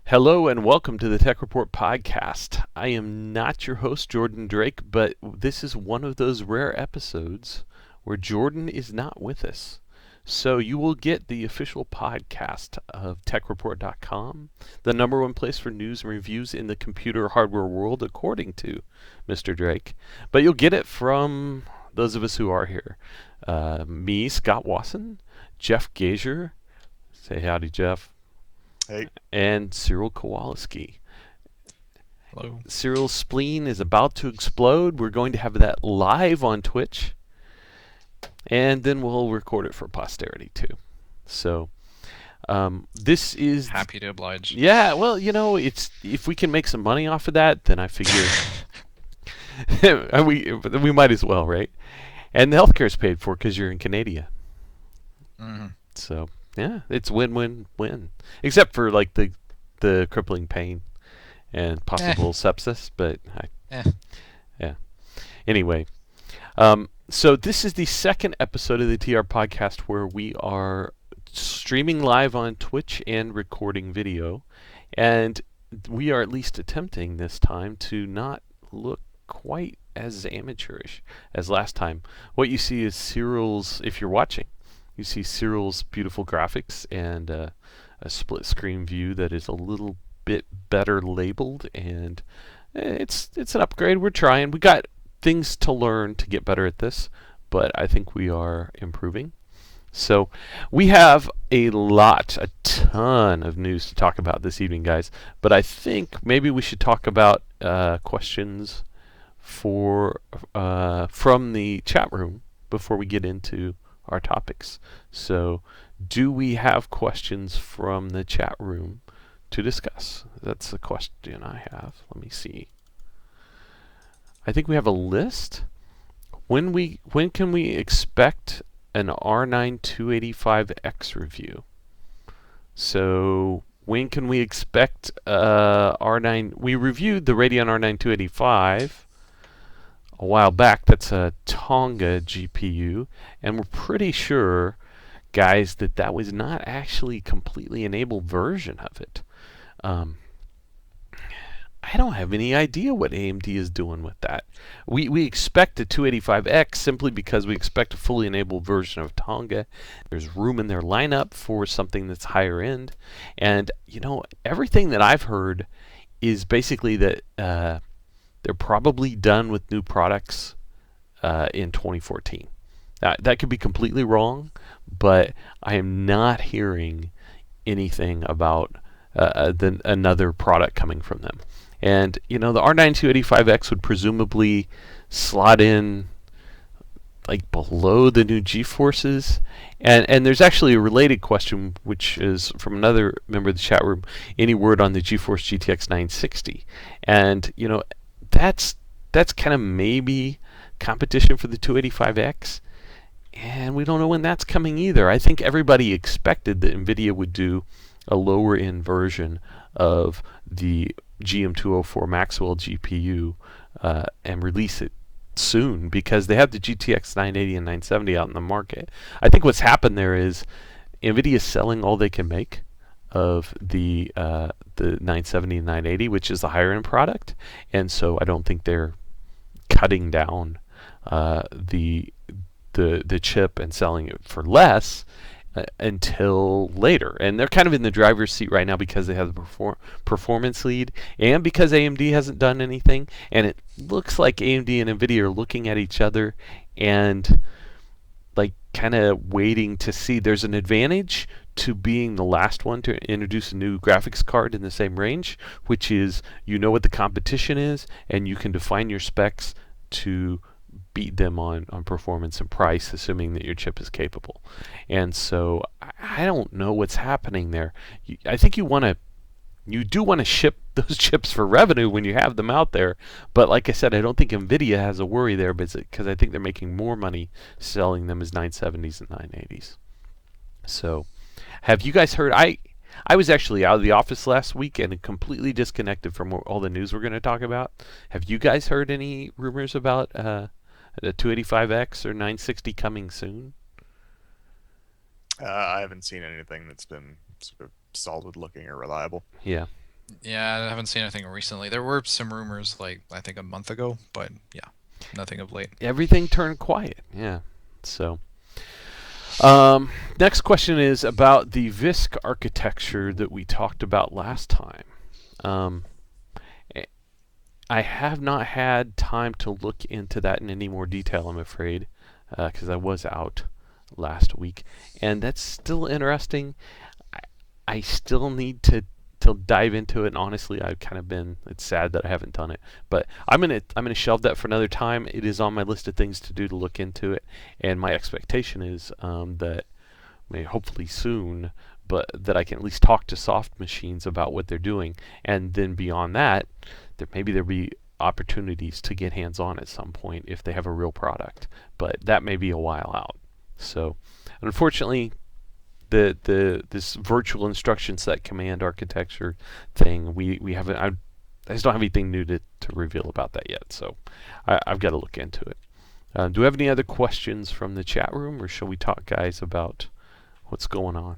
Hello and welcome to the Tech Report podcast. I am not your host, Jordan Drake, but this is one of those rare episodes where Jordan is not with us. So you will get the official podcast of TechReport.com, the number one place for news and reviews in the computer hardware world, according to Mr. Drake. But you'll get it from those of us who are here. Me, Scott Wasson, Jeff Gazier. Say howdy, Jeff. Hey. And Cyril Kowalski. Hello. Cyril's spleen is about to explode. We're going to have that live on Twitch, and then we'll record it for posterity too. So this is Happy to oblige. Yeah, well, it's if we can make some money off of that, then I figure we might as well, right? And the healthcare is paid for because you're in Canada. Mm-hmm. So yeah, it's win-win-win, except for like the crippling pain and possible sepsis. But yeah. Anyway, so this is the second episode of the TR podcast where we are streaming live on Twitch and recording video, and we are at least attempting this time to not look quite as amateurish as last time. What you see is Cyril's, if you're watching, you see Cyril's beautiful graphics and a split screen view that is a little bit better labeled, and it's an upgrade. We're trying. We got things to learn to get better at this, but I think we are improving. So we have a ton of news to talk about this evening, guys. But I think maybe we should talk about questions from the chat room before we get into our topics. So, do we have questions from the chat room to discuss? That's the question I have. Let me see. I think we have a list. When can we expect an R9 285X review? So, when can we expect R9? We reviewed the Radeon R9 285 a while back. That's a Tonga GPU, and we're pretty sure, guys, that was not actually a completely enabled version of it. I don't have any idea what AMD is doing with that. We expect a 285X simply because we expect a fully enabled version of Tonga. There's room in their lineup for something that's higher end, and everything that I've heard is basically that they're probably done with new products in 2014. That could be completely wrong, but I am not hearing anything about another product coming from them. And the R9 285X would presumably slot in like below the new GeForces. And there's actually a related question, which is from another member of the chat room. Any word on the GeForce GTX 960? And that's kind of maybe competition for the 285X, and we don't know when that's coming either. I think everybody expected that NVIDIA would do a lower end version of the GM204 Maxwell GPU and release it soon because they have the GTX 980 and 970 out in the market. I think what's happened there is NVIDIA is selling all they can make of the 970 and 980, which is the higher end product, and so I don't think they're cutting down the chip and selling it for less until later. And they're kind of in the driver's seat right now because they have the performance lead and because AMD hasn't done anything, and it looks like AMD and NVIDIA are looking at each other and like kind of waiting to see. There's an advantage to being the last one to introduce a new graphics card in the same range, which is what the competition is and you can define your specs to beat them on performance and price, assuming that your chip is capable. And so I don't know what's happening there. I think you do want to ship those chips for revenue when you have them out there, but like I said, I don't think NVIDIA has a worry there because I think they're making more money selling them as 970s and 980s. So have you guys heard? I was actually out of the office last week and completely disconnected from all the news we're going to talk about. Have you guys heard any rumors about the 285X or 960 coming soon? I haven't seen anything that's been sort of solid looking or reliable. Yeah. Yeah, I haven't seen anything recently. There were some rumors like I think a month ago, but yeah, nothing of late. Everything turned quiet. Yeah. So, um, next question is about the VISC architecture that we talked about last time. Um, I have not had time to look into that in any more detail, I'm afraid, because I was out last week, and that's still interesting. I, I still need to dive into it. And honestly, I've kind of been. It's sad that I haven't done it, but I'm gonna shelve that for another time. It is on my list of things to do to look into it, and my expectation is that hopefully soon, but that I can at least talk to soft machines about what they're doing, and then beyond that, maybe there'll be opportunities to get hands on at some point if they have a real product, but that may be a while out. So, unfortunately, the this virtual instruction set command architecture thing, we haven't. I just don't have anything new to reveal about that yet, so I've got to look into it. Do we have any other questions from the chat room, or shall we talk, guys, about what's going on?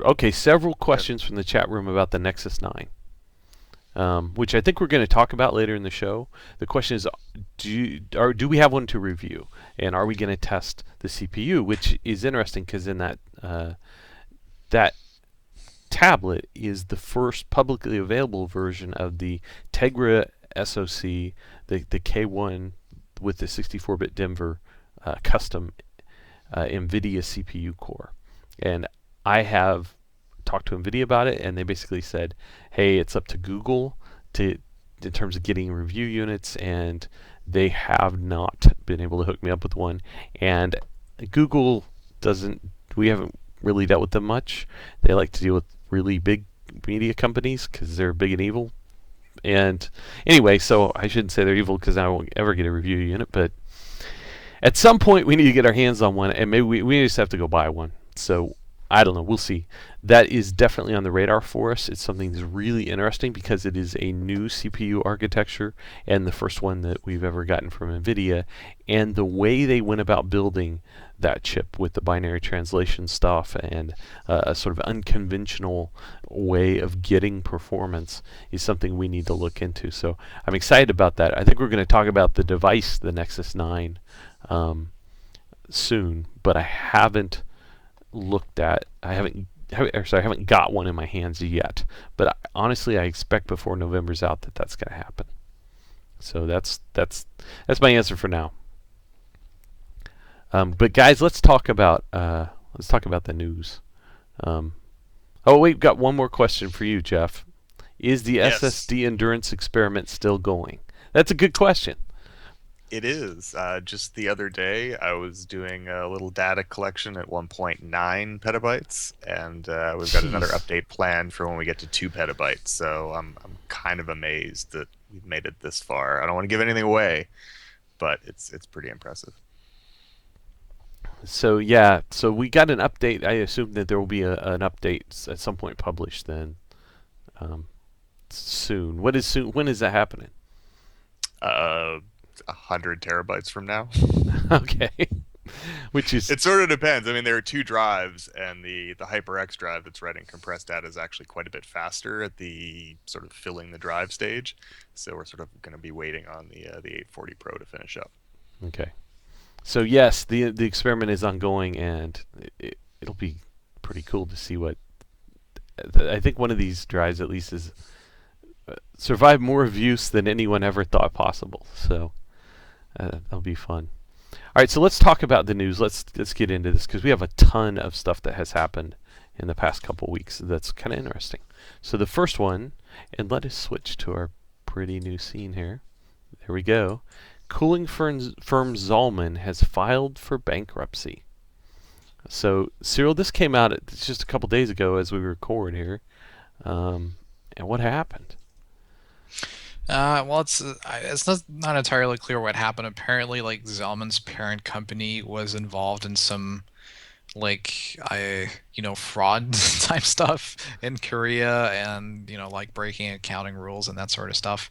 Okay, several questions from the chat room about the Nexus 9, which I think we're going to talk about later in the show. The question is, do we have one to review, and are we going to test the CPU? Which is interesting because in that tablet is the first publicly available version of the Tegra SoC, the K1 with the 64-bit Denver custom NVIDIA CPU core. And I have talked to NVIDIA about it, and they basically said, hey, it's up to Google to in terms of getting review units, and they have not been able to hook me up with one. And Google doesn't, we haven't really dealt with them much. They like to deal with really big media companies because they're big and evil. And anyway, so I shouldn't say they're evil because I won't ever get a review unit, but at some point we need to get our hands on one, and maybe we just have to go buy one. So I don't know. We'll see. That is definitely on the radar for us. It's something that's really interesting because it is a new CPU architecture and the first one that we've ever gotten from NVIDIA. And the way they went about building that chip with the binary translation stuff and a sort of unconventional way of getting performance is something we need to look into. So I'm excited about that. I think we're going to talk about the device, the Nexus 9, soon, but I haven't looked at. I haven't got one in my hands yet. But honestly, I expect before November's out that that's going to happen. So that's my answer for now. But guys, let's talk about the news. Oh, we've got one more question for you, Jeff. Is the Yes, SSD endurance experiment still going? That's a good question. it is. Just the other day, I was doing a little data collection at 1.9 petabytes, and we've got another Jeez. update planned for when we get to 2 petabytes. So I'm kind of amazed that we've made it this far. I don't want to give anything away, but it's pretty impressive. So yeah, so we got an update. I assume that there will be an update at some point published then, um, soon. What is soon? When is that happening? Uh, 100 terabytes from now. Okay, which is It sort of depends. I mean, there are two drives, and the HyperX drive that's writing compressed data is actually quite a bit faster at the sort of filling the drive stage. So we're sort of going to be waiting on the 840 Pro to finish up. okay. So yes, the experiment is ongoing, and it'll be pretty cool to see what. I think one of these drives at least is survived more abuse than anyone ever thought possible. So that'll be fun. All right, so let's talk about the news. Let's get into this because we have a ton of stuff that has happened in the past couple weeks that's kind of interesting. So the first one, and let us switch to our pretty new scene here. There we go. Cooling firm Zalman has filed for bankruptcy. So Cyril, this came out just a couple days ago as we record here. And what happened? Well, it's not entirely clear what happened. Apparently, like Zalman's parent company was involved in some fraud type stuff in Korea, and like breaking accounting rules and that sort of stuff.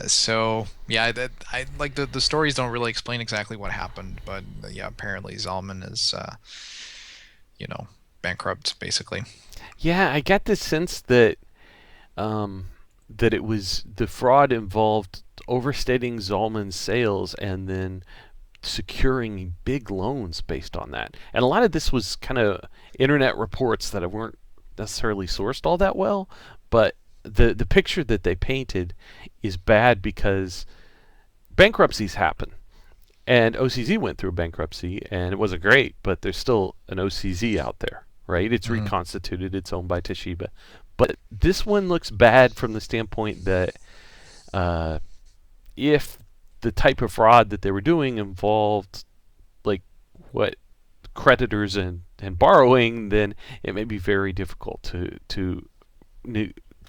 So yeah, I like the stories don't really explain exactly what happened, but yeah, apparently Zalman is you know bankrupt, basically. Yeah, I got the sense that that it was the fraud involved overstating Zollman's sales and then securing big loans based on that. And a lot of this was kind of internet reports that weren't necessarily sourced all that well, but the picture that they painted is bad because bankruptcies happen. And OCZ went through bankruptcy, and it wasn't great, but there's still an OCZ out there, right? It's Mhm. reconstituted, it's owned by Toshiba. But this one looks bad from the standpoint that uh, if the type of fraud that they were doing involved like what creditors and borrowing, then it may be very difficult to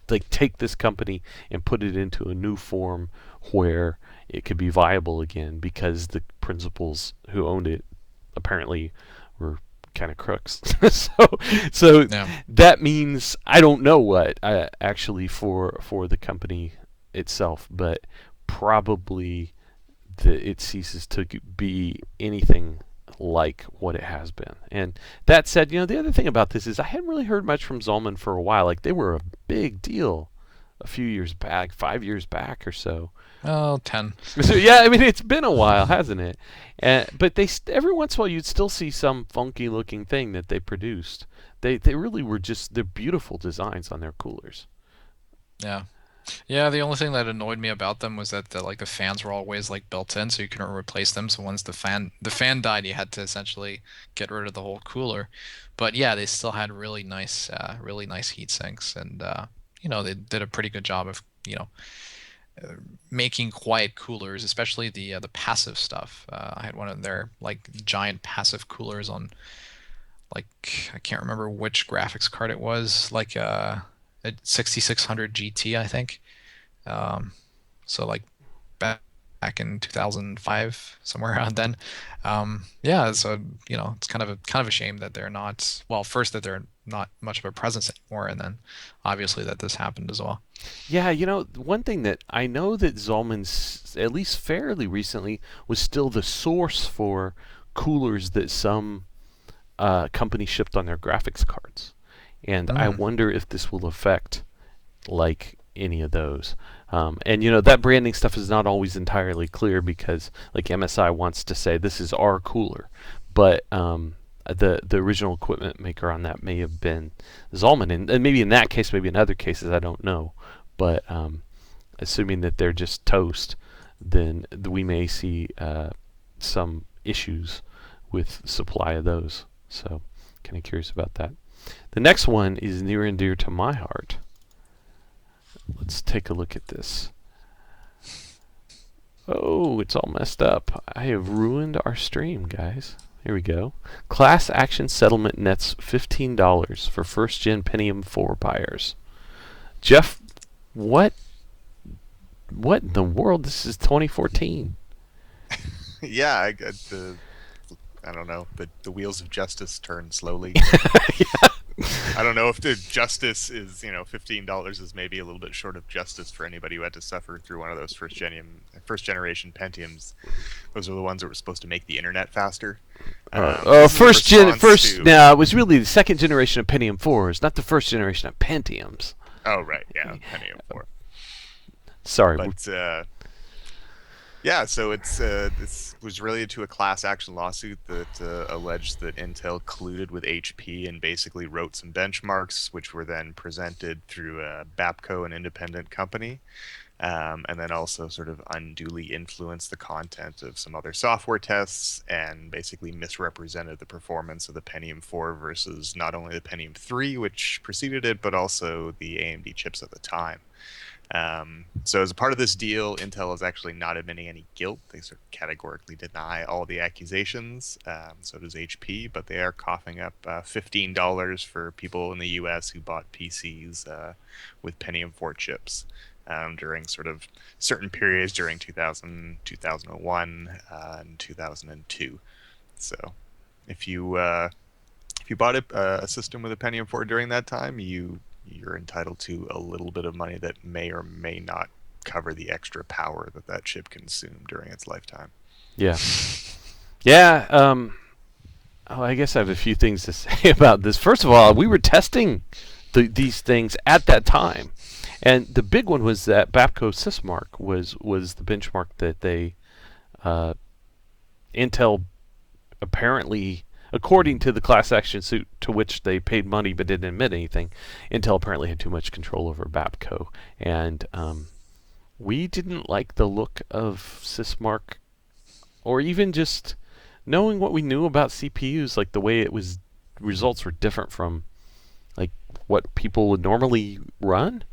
like take this company and put it into a new form where it could be viable again because the principals who owned it apparently were kind of crooks. so Yeah. that means I don't know what actually for the company itself, but probably it ceases to be anything like what it has been. And that said, the other thing about this is I hadn't really heard much from Zollman for a while. Like they were a big deal a few years back, 5 years back or so. Oh, 10. So yeah, I mean it's been a while, hasn't it? But every once in a while you'd still see some funky looking thing that they produced. They really were they're beautiful designs on their coolers. Yeah. Yeah, the only thing that annoyed me about them was that the fans were always like built in, so you couldn't replace them. So once the fan died, you had to essentially get rid of the whole cooler. But yeah, they still had really nice heat sinks, and they did a pretty good job of making quiet coolers, especially the passive stuff. I had one of their like giant passive coolers on, like, I can't remember which graphics card it was, like a 6600 GT, I think. Um, so like back in 2005, somewhere around then. Yeah, so it's kind of a shame that they're not, well, first that they're not much of a presence anymore, and then obviously that this happened as well. Yeah, one thing that I know that Zollman's, at least fairly recently, was still the source for coolers that some companies shipped on their graphics cards. And I Mm. wonder if this will affect like any of those. And that branding stuff is not always entirely clear because like MSI wants to say this is our cooler, but the original equipment maker on that may have been Zollman, and maybe in that case, maybe in other cases, I don't know. But assuming that they're just toast, then we may see some issues with supply of those. So kind of curious about that. The next one is near and dear to my heart. Let's take a look at this. Oh, it's all messed up. I have ruined our stream, guys. Here we go. Class action settlement nets $15 for first gen Pentium 4 buyers. Jeff, what in the world? This is 2014. Yeah, I don't know. The wheels of justice turn slowly. I don't know if the justice is, $15 is maybe a little bit short of justice for anybody who had to suffer through one of those first generation Pentiums. Those are the ones that were supposed to make the internet faster. This is a response to- No, it was really the second generation of Pentium 4s, not the first generation of Pentiums. Oh right, yeah, Pentium 4. Sorry. But yeah, so this was related to a class action lawsuit that alleged that Intel colluded with HP and basically wrote some benchmarks, which were then presented through BAPCO, an independent company, and then also sort of unduly influenced the content of some other software tests and basically misrepresented the performance of the Pentium 4 versus not only the Pentium 3, which preceded it, but also the AMD chips at the time. So as a part of this deal, Intel is actually not admitting any guilt. They sort of categorically deny all the accusations. So does HP, but they are coughing up $15 for people in the U.S. who bought PCs with Pentium 4 chips during sort of certain periods during 2000, 2001, and 2002. So if you bought a system with a Pentium 4 during that time, you're entitled to a little bit of money that may or may not cover the extra power that chip consumed during its lifetime. Yeah. Yeah. Oh, I guess I have a few things to say about this. First of all, we were testing these things at that time, and the big one was that Bapco Sysmark was the benchmark that they uh, Intel apparently, according to the class action suit to which they paid money but didn't admit anything, Intel apparently had too much control over Bapco, and we didn't like the look of Sysmark, or even just knowing what we knew about CPUs, like the way it was, results were different from like what people would normally run.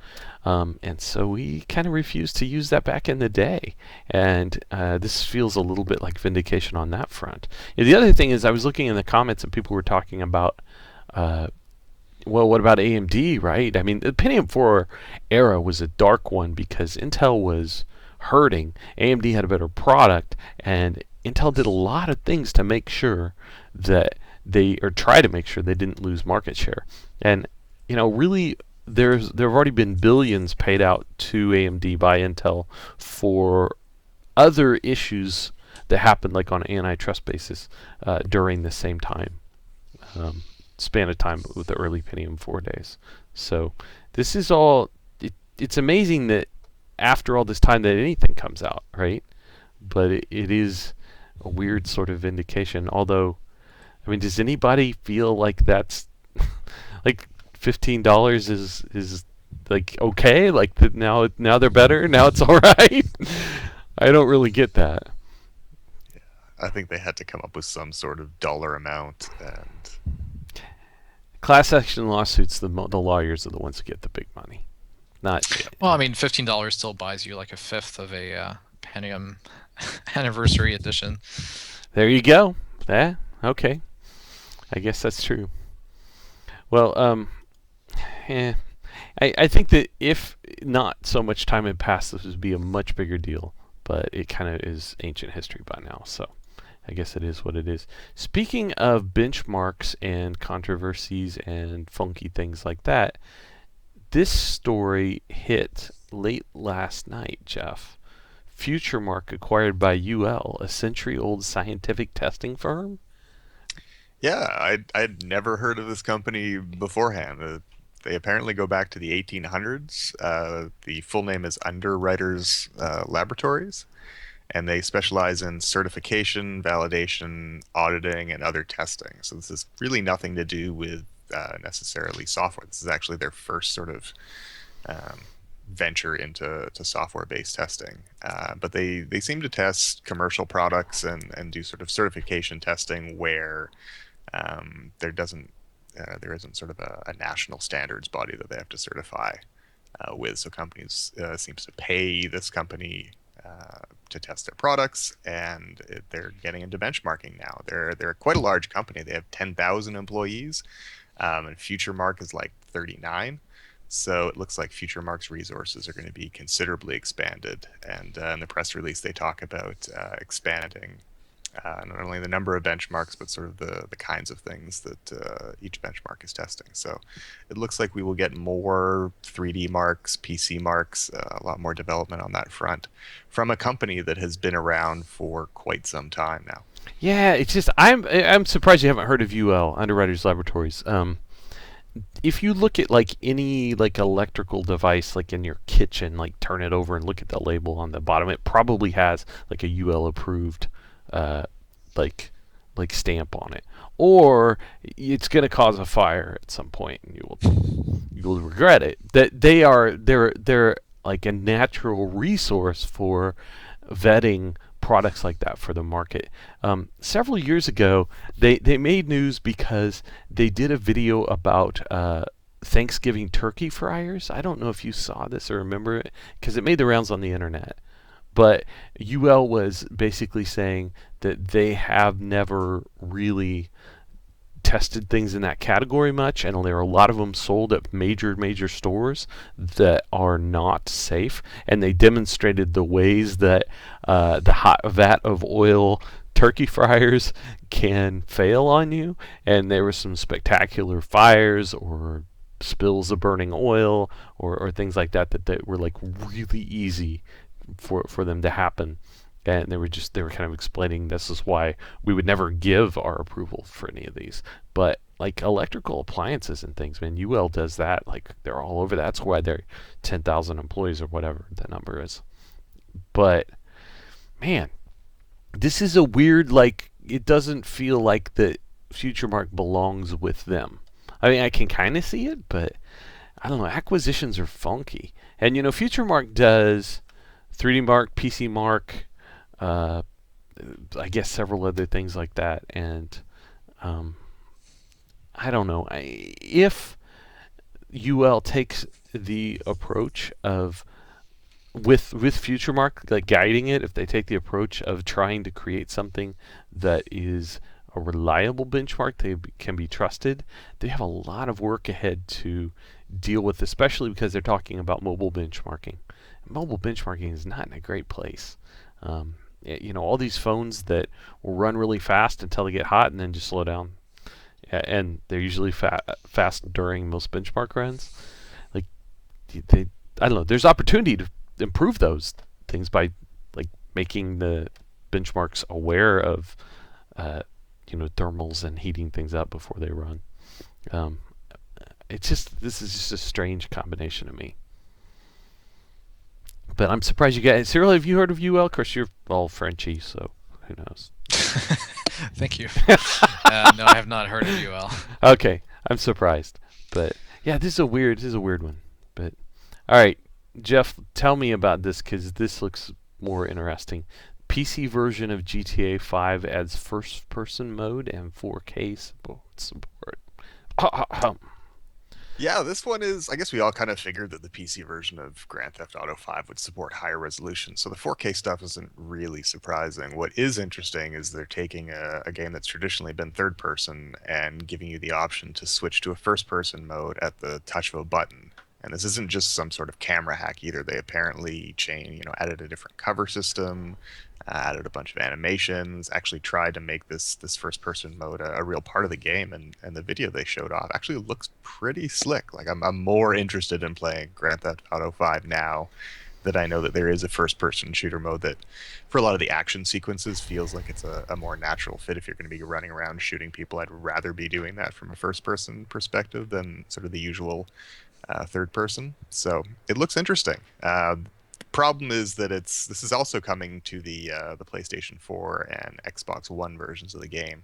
And so we kind of refused to use that back in the day. And this feels a little bit like vindication on that front. Yeah, the other thing is I was looking in the comments and people were talking about, well, what about AMD, right? I mean, the Pentium 4 era was a dark one because Intel was hurting. AMD had a better product, and Intel did a lot of things to make sure that or try to make sure they didn't lose market share. And, really, there have already been billions paid out to AMD by Intel for other issues that happened, like on an antitrust basis, during the same time. Span of time with the early Pentium 4 days. So this is all, it's amazing that after all this time that anything comes out, right? But it is a weird sort of vindication. Although, I mean, does anybody feel like that's like $15 is like okay? Like now they're better. Now it's all right. I don't really get that. Yeah, I think they had to come up with some sort of dollar amount, and Class action lawsuits, the lawyers are the ones who get the big money. Not. Well, I mean, $15 still buys you like a fifth of a Pentium anniversary edition. There you go. Yeah. Okay. I guess that's true. Well, I think that if not so much time had passed, this would be a much bigger deal. But it kind of is ancient history by now, so I guess it is what it is. Speaking of benchmarks and controversies and funky things like that, this story hit late last night, Jeff. FutureMark acquired by UL, a century-old scientific testing firm. yeah, I'd never heard of this company beforehand. They apparently go back to the 1800s. The full name is Underwriters Laboratories, and they specialize in certification, validation, auditing, and other testing. So this is really nothing to do with necessarily software. This is actually their first sort of um, venture into software-based testing. But they seem to test commercial products and do sort of certification testing where there isn't sort of a national standards body that they have to certify with. So companies seems to pay this company to test their products, and they're getting into benchmarking now. They're quite a large company. They have 10,000 employees, and FutureMark is like 39. So it looks like FutureMark's resources are going to be considerably expanded. And in the press release, they talk about expanding not only the number of benchmarks, but sort of the kinds of things that each benchmark is testing. So it looks like we will get more 3D marks, PC marks, a lot more development on that front from a company that has been around for quite some time now. Yeah, it's just I'm surprised you haven't heard of UL, Underwriters Laboratories. If you look at like any like electrical device like in your kitchen, like turn it over and look at the label on the bottom, it probably has like a UL approved uh, like stamp on it, or it's going to cause a fire at some point, and you will regret it. That they're like a natural resource for vetting products like that for the market. Several years ago, they made news because they did a video about Thanksgiving turkey fryers. I don't know if you saw this or remember it because it made the rounds on the internet. But UL was basically saying that they have never really tested things in that category much, and there are a lot of them sold at major stores that are not safe. And they demonstrated the ways that the hot vat of oil turkey fryers can fail on you, and there were some spectacular fires or spills of burning oil or things like that were like really easy for them to happen. and they were kind of explaining this is why we would never give our approval for any of these. But like electrical appliances and things, man, UL does that. Like they're all over that. That's why they're 10,000 employees or whatever the number is. But man, this is a weird, like, it doesn't feel like the FutureMark belongs with them. I mean, I can kind of see it, but I don't know. Acquisitions are funky. And, FutureMark does 3D Mark, PC Mark, I guess several other things like that. And I don't know. If UL takes the approach of with FutureMark, like guiding it, if they take the approach of trying to create something that is a reliable benchmark, they can be trusted, they have a lot of work ahead to deal with, especially because they're talking about mobile benchmarking. Mobile benchmarking is not in a great place. All these phones that will run really fast until they get hot and then just slow down. And they're usually fast during most benchmark runs. Like, I don't know. There's opportunity to improve those things by like making the benchmarks aware of thermals and heating things up before they run. This is just a strange combination to me. But I'm surprised you guys. Cyril, have you heard of UL? Of course, you're all Frenchy, so who knows? Thank you. No, I have not heard of UL. Okay, I'm surprised, but yeah, this is a weird one. But all right, Jeff, tell me about this because this looks more interesting. PC version of GTA 5 adds first-person mode and 4K support. Yeah, this one is, I guess we all kind of figured that the PC version of Grand Theft Auto 5 would support higher resolution, so the 4K stuff isn't really surprising. What is interesting is they're taking a game that's traditionally been third person and giving you the option to switch to a first person mode at the touch of a button. And this isn't just some sort of camera hack either. They apparently added a different cover system, added a bunch of animations, actually tried to make this first person mode a real part of the game, and the video they showed off actually looks pretty slick. Like I'm more interested in playing Grand Theft Auto 5 now that I know that there is a first person shooter mode that for a lot of the action sequences feels like it's a more natural fit. If you're going to be running around shooting people, I'd rather be doing that from a first person perspective than sort of the usual third person. So it looks interesting. Problem is that this is also coming to the PlayStation 4 and Xbox One versions of the game.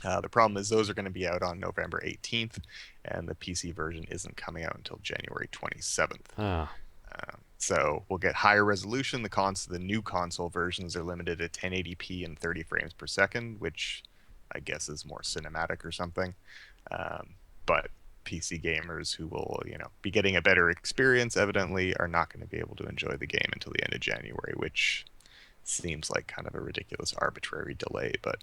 The problem is those are going to be out on November 18th, and the PC version isn't coming out until January 27th. So we'll get higher resolution. The new console versions are limited at 1080p and 30 frames per second, which I guess is more cinematic or something. But PC gamers who will, be getting a better experience, evidently, are not going to be able to enjoy the game until the end of January, which seems like kind of a ridiculous, arbitrary delay. But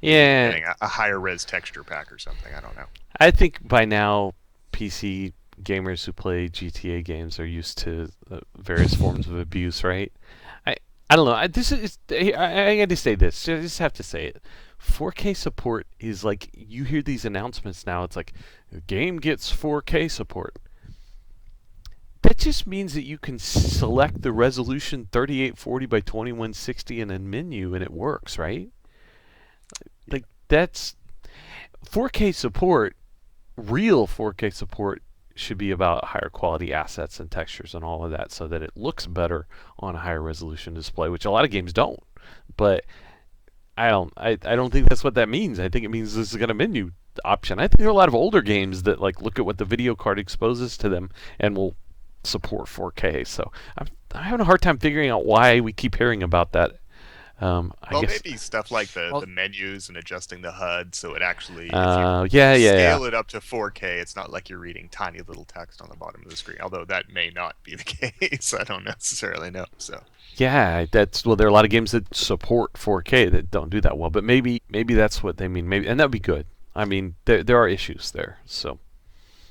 yeah, getting a higher res texture pack or something, I don't know. I think by now PC gamers who play GTA games are used to various forms of abuse, right? I don't know. I got to say this. I just have to say it. 4K support is like, you hear these announcements now, it's like, the game gets 4K support. That just means that you can select the resolution 3840 by 2160 in a menu and it works, right? Like, that's 4K support. Real 4K support should be about higher quality assets and textures and all of that, so that it looks better on a higher resolution display, which a lot of games don't. But I don't think that's what that means. I think it means this is got a menu option. I think there are a lot of older games that like look at what the video card exposes to them and will support 4K. So I'm having a hard time figuring out why we keep hearing about that. I guess maybe stuff like the menus and adjusting the HUD so it actually scale it up to 4K. It's not like you're reading tiny little text on the bottom of the screen. Although that may not be the case. I don't necessarily know. So yeah, there are a lot of games that support 4K that don't do that well. But maybe that's what they mean. Maybe, and that'd be good. I mean, there are issues there. So,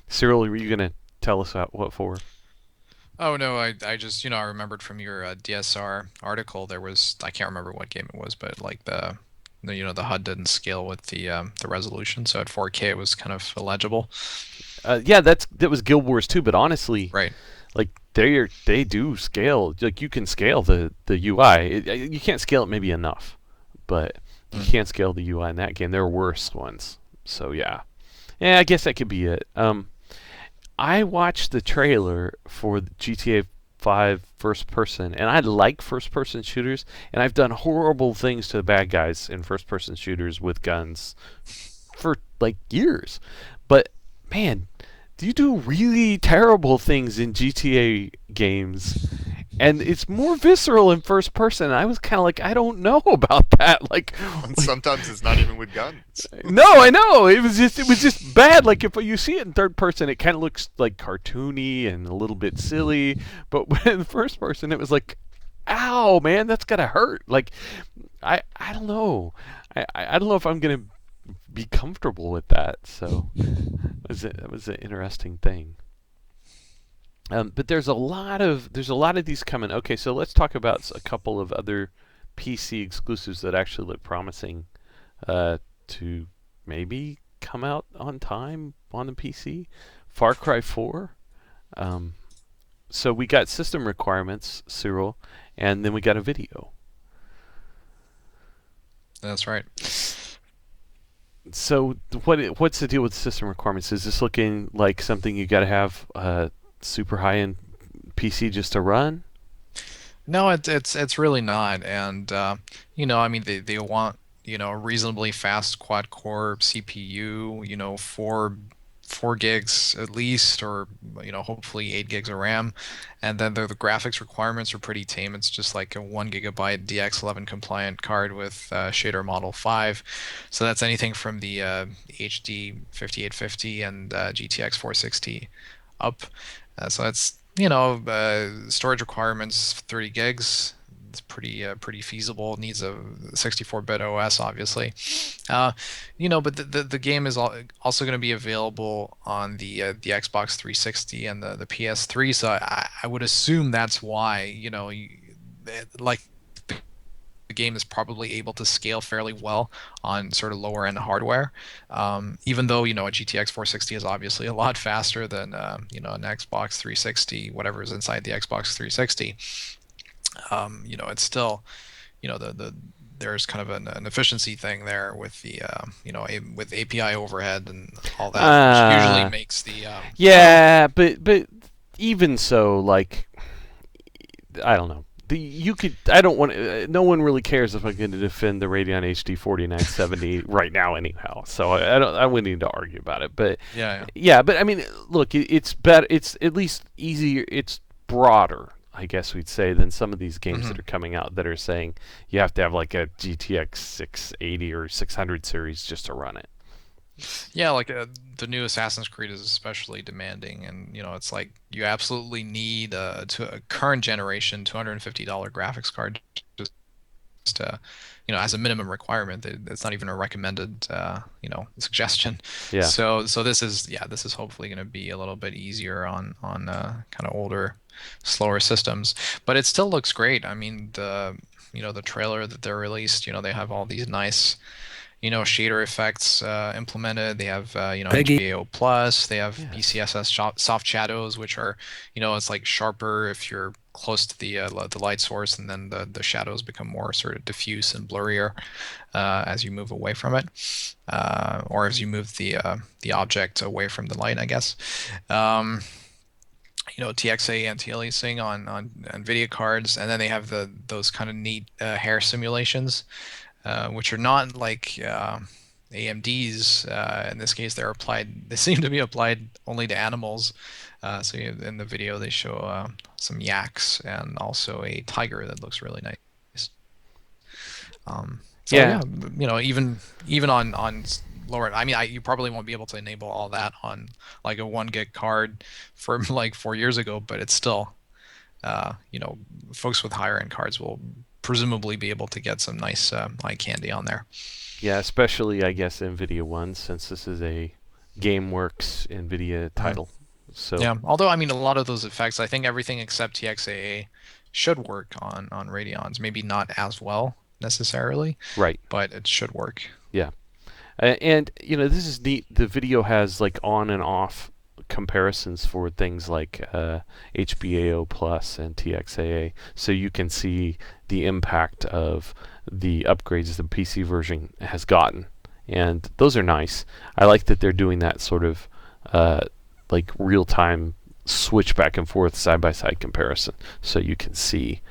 Cyril, were you gonna tell us what for? Oh no, I just I remembered from your DSR article there was, I can't remember what game it was, but like the HUD didn't scale with the resolution, so at 4K it was kind of illegible. Yeah, that was Guild Wars 2, but honestly, Right. like they do scale. Like you can scale the UI. You can't scale it maybe enough, but you Mm. can't scale the UI in that game. There are worse ones. So yeah, I guess that could be it. I watched the trailer for the GTA 5 first person, and I like first person shooters, and I've done horrible things to the bad guys in first person shooters with guns for like years. But man, do you do really terrible things in GTA games? And it's more visceral in first person. And I was kind of like, I don't know about that. And Like, sometimes it's not even with guns. no, I know. It was just bad. Like if you see it in third person, it kind of looks like cartoony and a little bit silly. But when in first person, it was like, ow, man, that's gotta hurt. Like, I don't know. I don't know if I'm gonna be comfortable with that. So that was an interesting thing. But there's a lot of these coming. Okay, so let's talk about a couple of other PC exclusives that actually look promising to maybe come out on time on the PC. Far Cry 4. Um, so we got system requirements, Cyril, and then we got a video. That's right. So what's the deal with system requirements? Is this looking like something you got to have super high-end PC just to run? No, it's really not. And I mean, they want a reasonably fast quad core CPU. 4 gigs at least, or hopefully 8 gigs of RAM. And then the graphics requirements are pretty tame. It's just like a 1 gigabyte DX11 compliant card with shader model 5. So that's anything from the HD 5850 and GTX 460 up. So that's storage requirements 30 gigs. It's pretty feasible. It needs a 64-bit OS, obviously. But the game is also going to be available on the Xbox 360 and the PS3. So I would assume that's why like the game is probably able to scale fairly well on sort of lower end hardware. Even though a GTX 460 is obviously a lot faster than an Xbox 360, whatever is inside the Xbox 360. It's still the there's kind of an efficiency thing there with the with API overhead and all that, which usually makes the Yeah, but even so, like I don't know. You could. I don't want. No one really cares if I'm going to defend the Radeon HD 4970 right now, anyhow. So I don't. I wouldn't need to argue about it. But yeah. yeah. But I mean, look, it's better. It's at least easier. It's broader, I guess we'd say, than some of these games that are coming out that are saying you have to have like a GTX 680 or 600 series just to run it. Yeah, like the new Assassin's Creed is especially demanding, and it's like you absolutely need a current generation $250 graphics card just to, as a minimum requirement. It's not even a recommended suggestion. Yeah. So this is hopefully going to be a little bit easier on kind of older, slower systems, but it still looks great. I mean the trailer that they released, they have all these nice shader effects implemented. They have HBAO Plus. They have BCSS soft shadows, which are it's like sharper if you're close to the light source, and then the shadows become more sort of diffuse and blurrier as you move away from it, or as you move the object away from the light, I guess. TXA anti-aliasing on NVIDIA cards, and then they have those kind of neat hair simulations, which are not like AMD's. In this case, they seem to be applied only to animals. So in the video, they show some yaks and also a tiger that looks really nice. Yeah. Even on lower. I mean, you probably won't be able to enable all that on like a 1 gig card from like 4 years ago, but it's still, folks with higher end cards will presumably be able to get some nice eye candy on there. Yeah, especially I guess NVIDIA ones, since this is a GameWorks NVIDIA title. So yeah, although I mean a lot of those effects, I think everything except TXAA should work on Radeons. Maybe not as well necessarily, right, but it should work. yeah. And this is neat. The video has like on and off comparisons for things like HBAO Plus and TXAA, so you can see the impact of the upgrades the PC version has gotten, and those are nice. I like that they're doing that sort of like real-time switch back and forth side-by-side comparison, so you can see.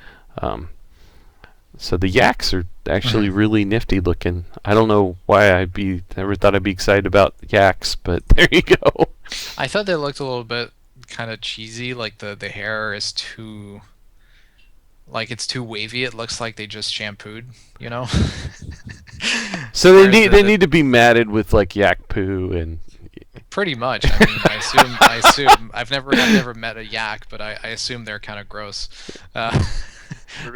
So the yaks are actually really nifty looking. I don't know why never thought I'd be excited about yaks, but there you go. I thought they looked a little bit kind of cheesy, like the hair is too, like it's too wavy. It looks like they just shampooed, you know. So they need to be matted with like yak poo and. Pretty much. I mean, I assume I've never met a yak, but I assume they're kind of gross.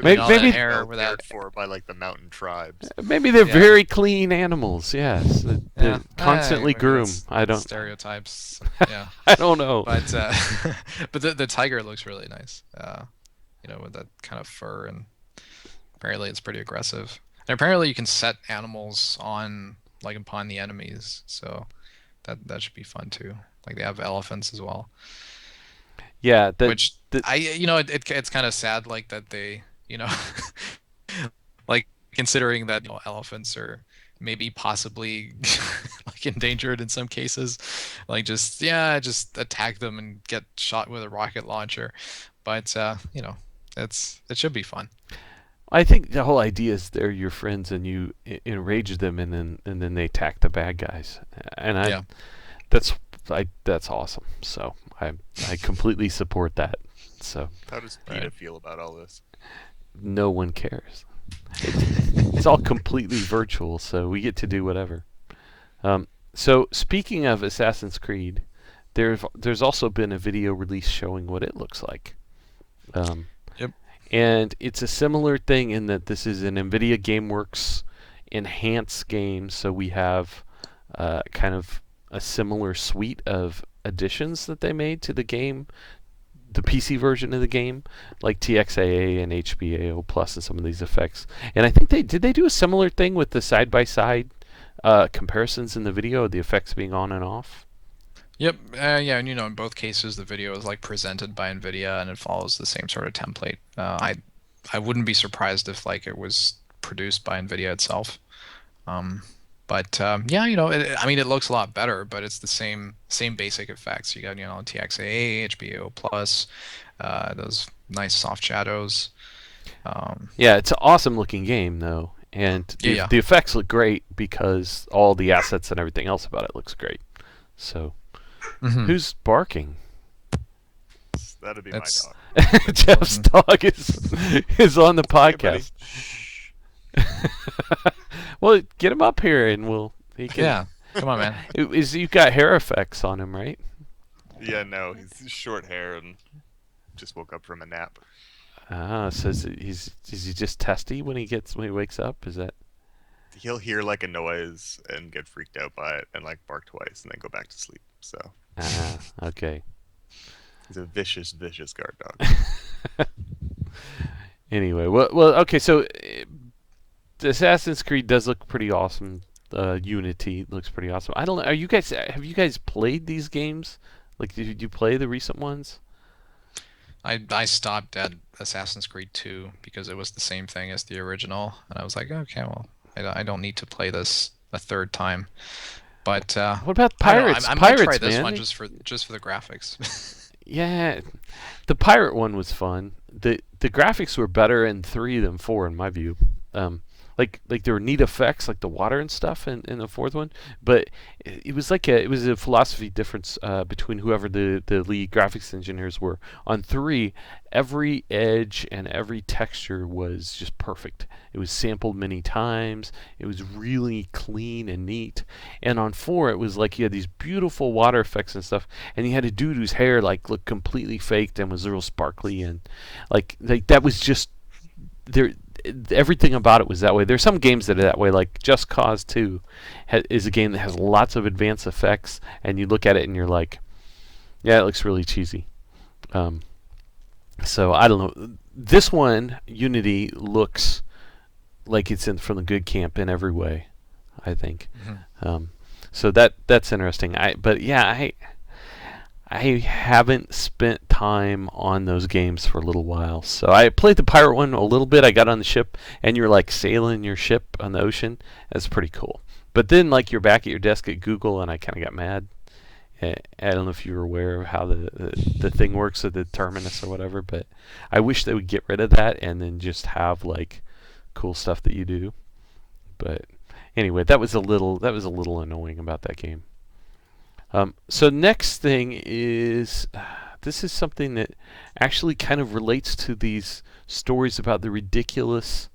Maybe hair cared for by like the mountain tribes. Maybe they're very clean animals. Yes, they're constantly groomed. I don't stereotypes. Yeah, I don't know. But but the tiger looks really nice. You know, with that kind of fur, and apparently it's pretty aggressive. And apparently you can set animals on like upon the enemies, so that should be fun too. Like they have elephants as well. Yeah, it's kind of sad, like that they, you know, like considering that elephants are maybe possibly like endangered in some cases, like just attack them and get shot with a rocket launcher, but it should be fun. I think the whole idea is they're your friends and you enrage them and then they attack the bad guys, and that's awesome. So I completely support that. So how does PETA feel about all this? No one cares. It's all completely virtual, so we get to do whatever. So speaking of Assassin's Creed, there's also been a video release showing what it looks like. Yep. And it's a similar thing in that this is an NVIDIA GameWorks enhanced game, so we have kind of a similar suite of additions that they made to the game, the PC version of the game, like TXAA and HBAO Plus and some of these effects. And I think they do a similar thing with the side-by-side comparisons in the video, the effects being on and off. Yep. Yeah, and in both cases the video is like presented by NVIDIA and it follows the same sort of template. I wouldn't be surprised if like it was produced by NVIDIA itself. But it looks a lot better, but it's the same basic effects. You got TXAA, HBO Plus, those nice soft shadows. Yeah, it's an awesome looking game though, and the effects look great because all the assets and everything else about it looks great. So, who's barking? That'd be my dog. Jeff's dog is on the podcast. Well, get him up here and he can. Yeah, come on, man. You've got hair effects on him, right? Yeah, no, he's short hair and just woke up from a nap. So is he just testy when he wakes up? Is that? He'll hear like a noise and get freaked out by it and like bark twice and then go back to sleep. So. Okay. He's a vicious guard dog. Anyway, well, okay, so. Assassin's Creed does look pretty awesome. Unity looks pretty awesome. I don't know. Have you guys played these games? Like, did you play the recent ones? I stopped at Assassin's Creed 2 because it was the same thing as the original, and I was like, okay, well, I don't need to play this a third time. But what about Pirates? I Pirates, might try this man. one just for the graphics. Yeah, the pirate one was fun. The graphics were better in 3 than 4 in my view. Like there were neat effects like the water and stuff in the 4th one, but it was a philosophy difference between whoever the lead graphics engineers were. On 3, every edge and every texture was just perfect. It was sampled many times. It was really clean and neat. And on 4, it was like you had these beautiful water effects and stuff, and you had a dude whose hair like looked completely faked and was real sparkly, and like that was just there. Everything about it was that way. There's some games that are that way, like Just Cause 2 is a game that has lots of advanced effects, and you look at it and you're like, yeah, it looks really cheesy. So I don't know. This one, Unity, looks like it's from the good camp in every way, I think. So that's interesting. I I haven't spent time on those games for a little while. So I played the pirate one a little bit. I got on the ship, and you're like sailing your ship on the ocean. That's pretty cool. But then, like, you're back at your desk at Google, and I kind of got mad. I don't know if you were aware of how the thing works with the terminus or whatever, but I wish they would get rid of that and then just have like cool stuff that you do. But anyway, that was a little annoying about that game. So next thing is this is something that actually kind of relates to these stories about the ridiculous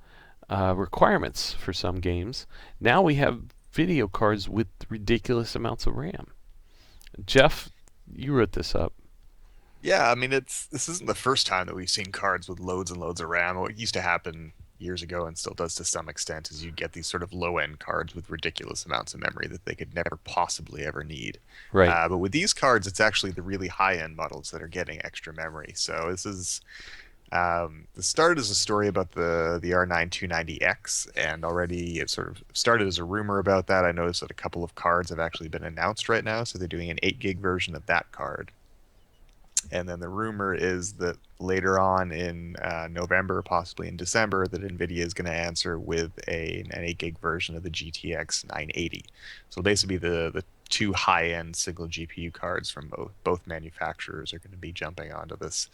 requirements for some games. Now we have video cards with ridiculous amounts of RAM. Jeff, you wrote this up. Yeah, I mean this isn't the first time that we've seen cards with loads and loads of RAM. What used to happen years ago and still does to some extent is you get these sort of low-end cards with ridiculous amounts of memory that they could never possibly ever need. Right. But with these cards, it's actually the really high-end models that are getting extra memory. So this is the start is a story about the R9 290X, and already it sort of started as a rumor about that. I noticed that a couple of cards have actually been announced right now, so they're doing an 8 gig version of that card. And then the rumor is that later on in November, possibly in December, that NVIDIA is going to answer with an 8 gig version of the GTX 980. So basically, the two high-end single GPU cards from both manufacturers are going to be jumping onto this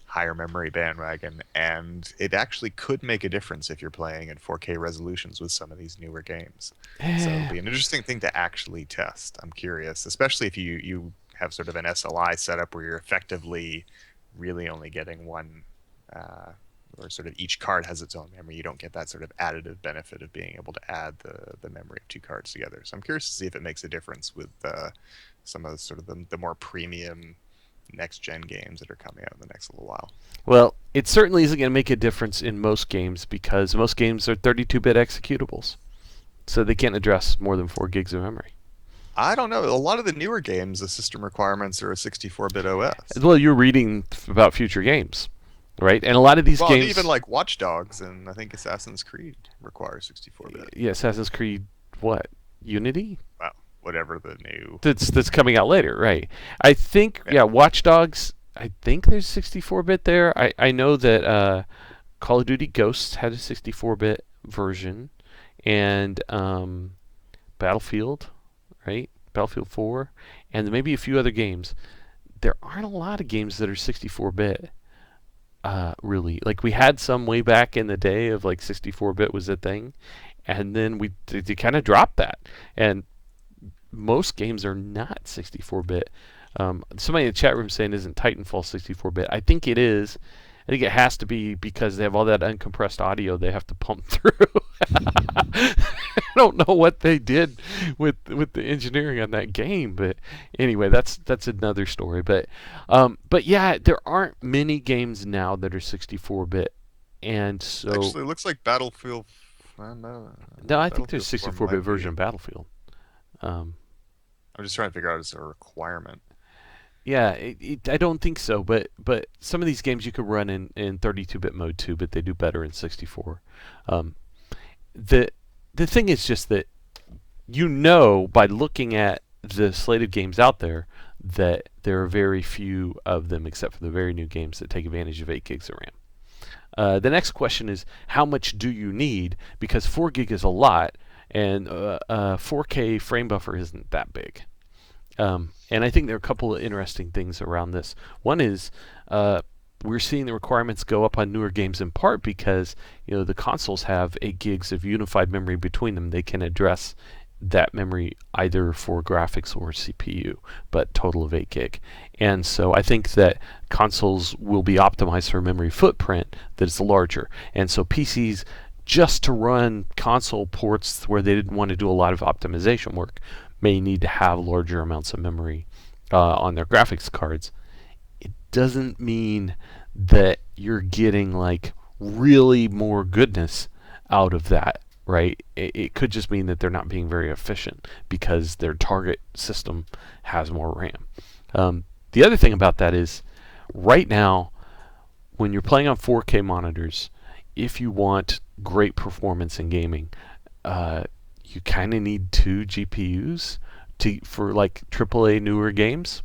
higher memory bandwagon, and it actually could make a difference if you're playing at 4K resolutions with some of these newer games. So it'll be an interesting thing to actually test. I'm curious, especially if you have sort of an SLI setup where you're effectively really only getting one, or sort of each card has its own memory. You don't get that sort of additive benefit of being able to add the memory of two cards together. So I'm curious to see if it makes a difference with some of sort of the more premium next gen games that are coming out in the next little while. Well, it certainly isn't going to make a difference in most games because most games are 32-bit executables. So they can't address more than 4 gigs of memory. I don't know. A lot of the newer games, the system requirements are a 64-bit OS. Well, you're reading about future games, right? And a lot of these Well, games, even like Watch Dogs and I think Assassin's Creed require 64-bit. yeah, Assassin's Creed, what? Unity? Well, whatever the new. That's coming out later, right? I think, yeah, Watch Dogs. I think there's 64-bit there. I know that Call of Duty Ghosts had a 64-bit version, and Battlefield, right? Battlefield 4, and maybe a few other games. There aren't a lot of games that are 64-bit, really. Like, we had some way back in the day of, like, 64-bit was a thing, and then they kind of dropped that. And most games are not 64-bit. Somebody in the chat room saying, isn't Titanfall 64-bit? I think it is. I think it has to be because they have all that uncompressed audio they have to pump through. I don't know what they did with the engineering on that game, but anyway, that's another story. But yeah, there aren't many games now that are 64-bit, and so Actually, it looks like Battlefield. no, I think there's 64-bit version of Battlefield. I'm just trying to figure out is there a requirement. Yeah, I don't think so, but some of these games you could run in 32-bit mode too, but they do better in 64. The thing is just that by looking at the slate of games out there that there are very few of them, except for the very new games, that take advantage of 8 gigs of RAM. The next question is, how much do you need? Because 4 gig is a lot, and 4K frame buffer isn't that big. And I think there are a couple of interesting things around this. One is we're seeing the requirements go up on newer games in part because the consoles have 8 gigs of unified memory between them. They can address that memory either for graphics or CPU, but total of 8 gig. And so I think that consoles will be optimized for a memory footprint that is larger. And so PCs, just to run console ports where they didn't want to do a lot of optimization work, may need to have larger amounts of memory on their graphics cards. It doesn't mean that you're getting like really more goodness out of that, right? It could just mean that they're not being very efficient because their target system has more RAM. The other thing about that is right now, when you're playing on 4K monitors, if you want great performance in gaming, you kind of need 2 GPUs for like AAA newer games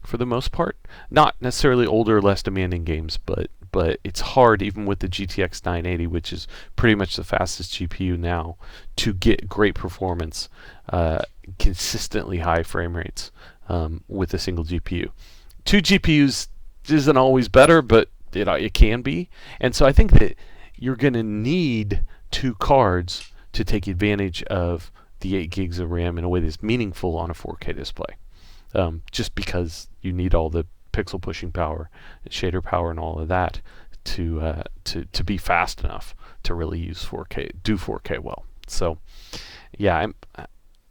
for the most part. Not necessarily older, less demanding games, but it's hard even with the GTX 980, which is pretty much the fastest GPU now, to get great performance, consistently high frame rates with a single GPU. Two GPUs isn't always better, but it can be. And so I think that you're going to need two cards to take advantage of the 8 gigs of RAM in a way that's meaningful on a 4K display. Just because you need all the pixel pushing power, shader power, and all of that to be fast enough to really use 4K, do 4K well. So, yeah,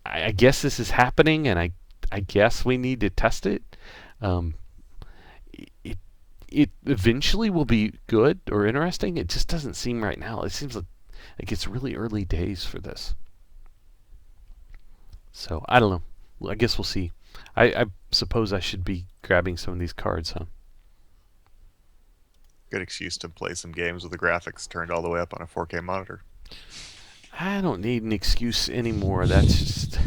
I guess this is happening, and I guess we need to test it. It eventually will be good or interesting. It just doesn't seem right now. It seems like it's really early days for this. So I don't know. I guess we'll see. I suppose I should be grabbing some of these cards, huh? Good excuse to play some games with the graphics turned all the way up on a 4K monitor. I don't need an excuse anymore. That's just.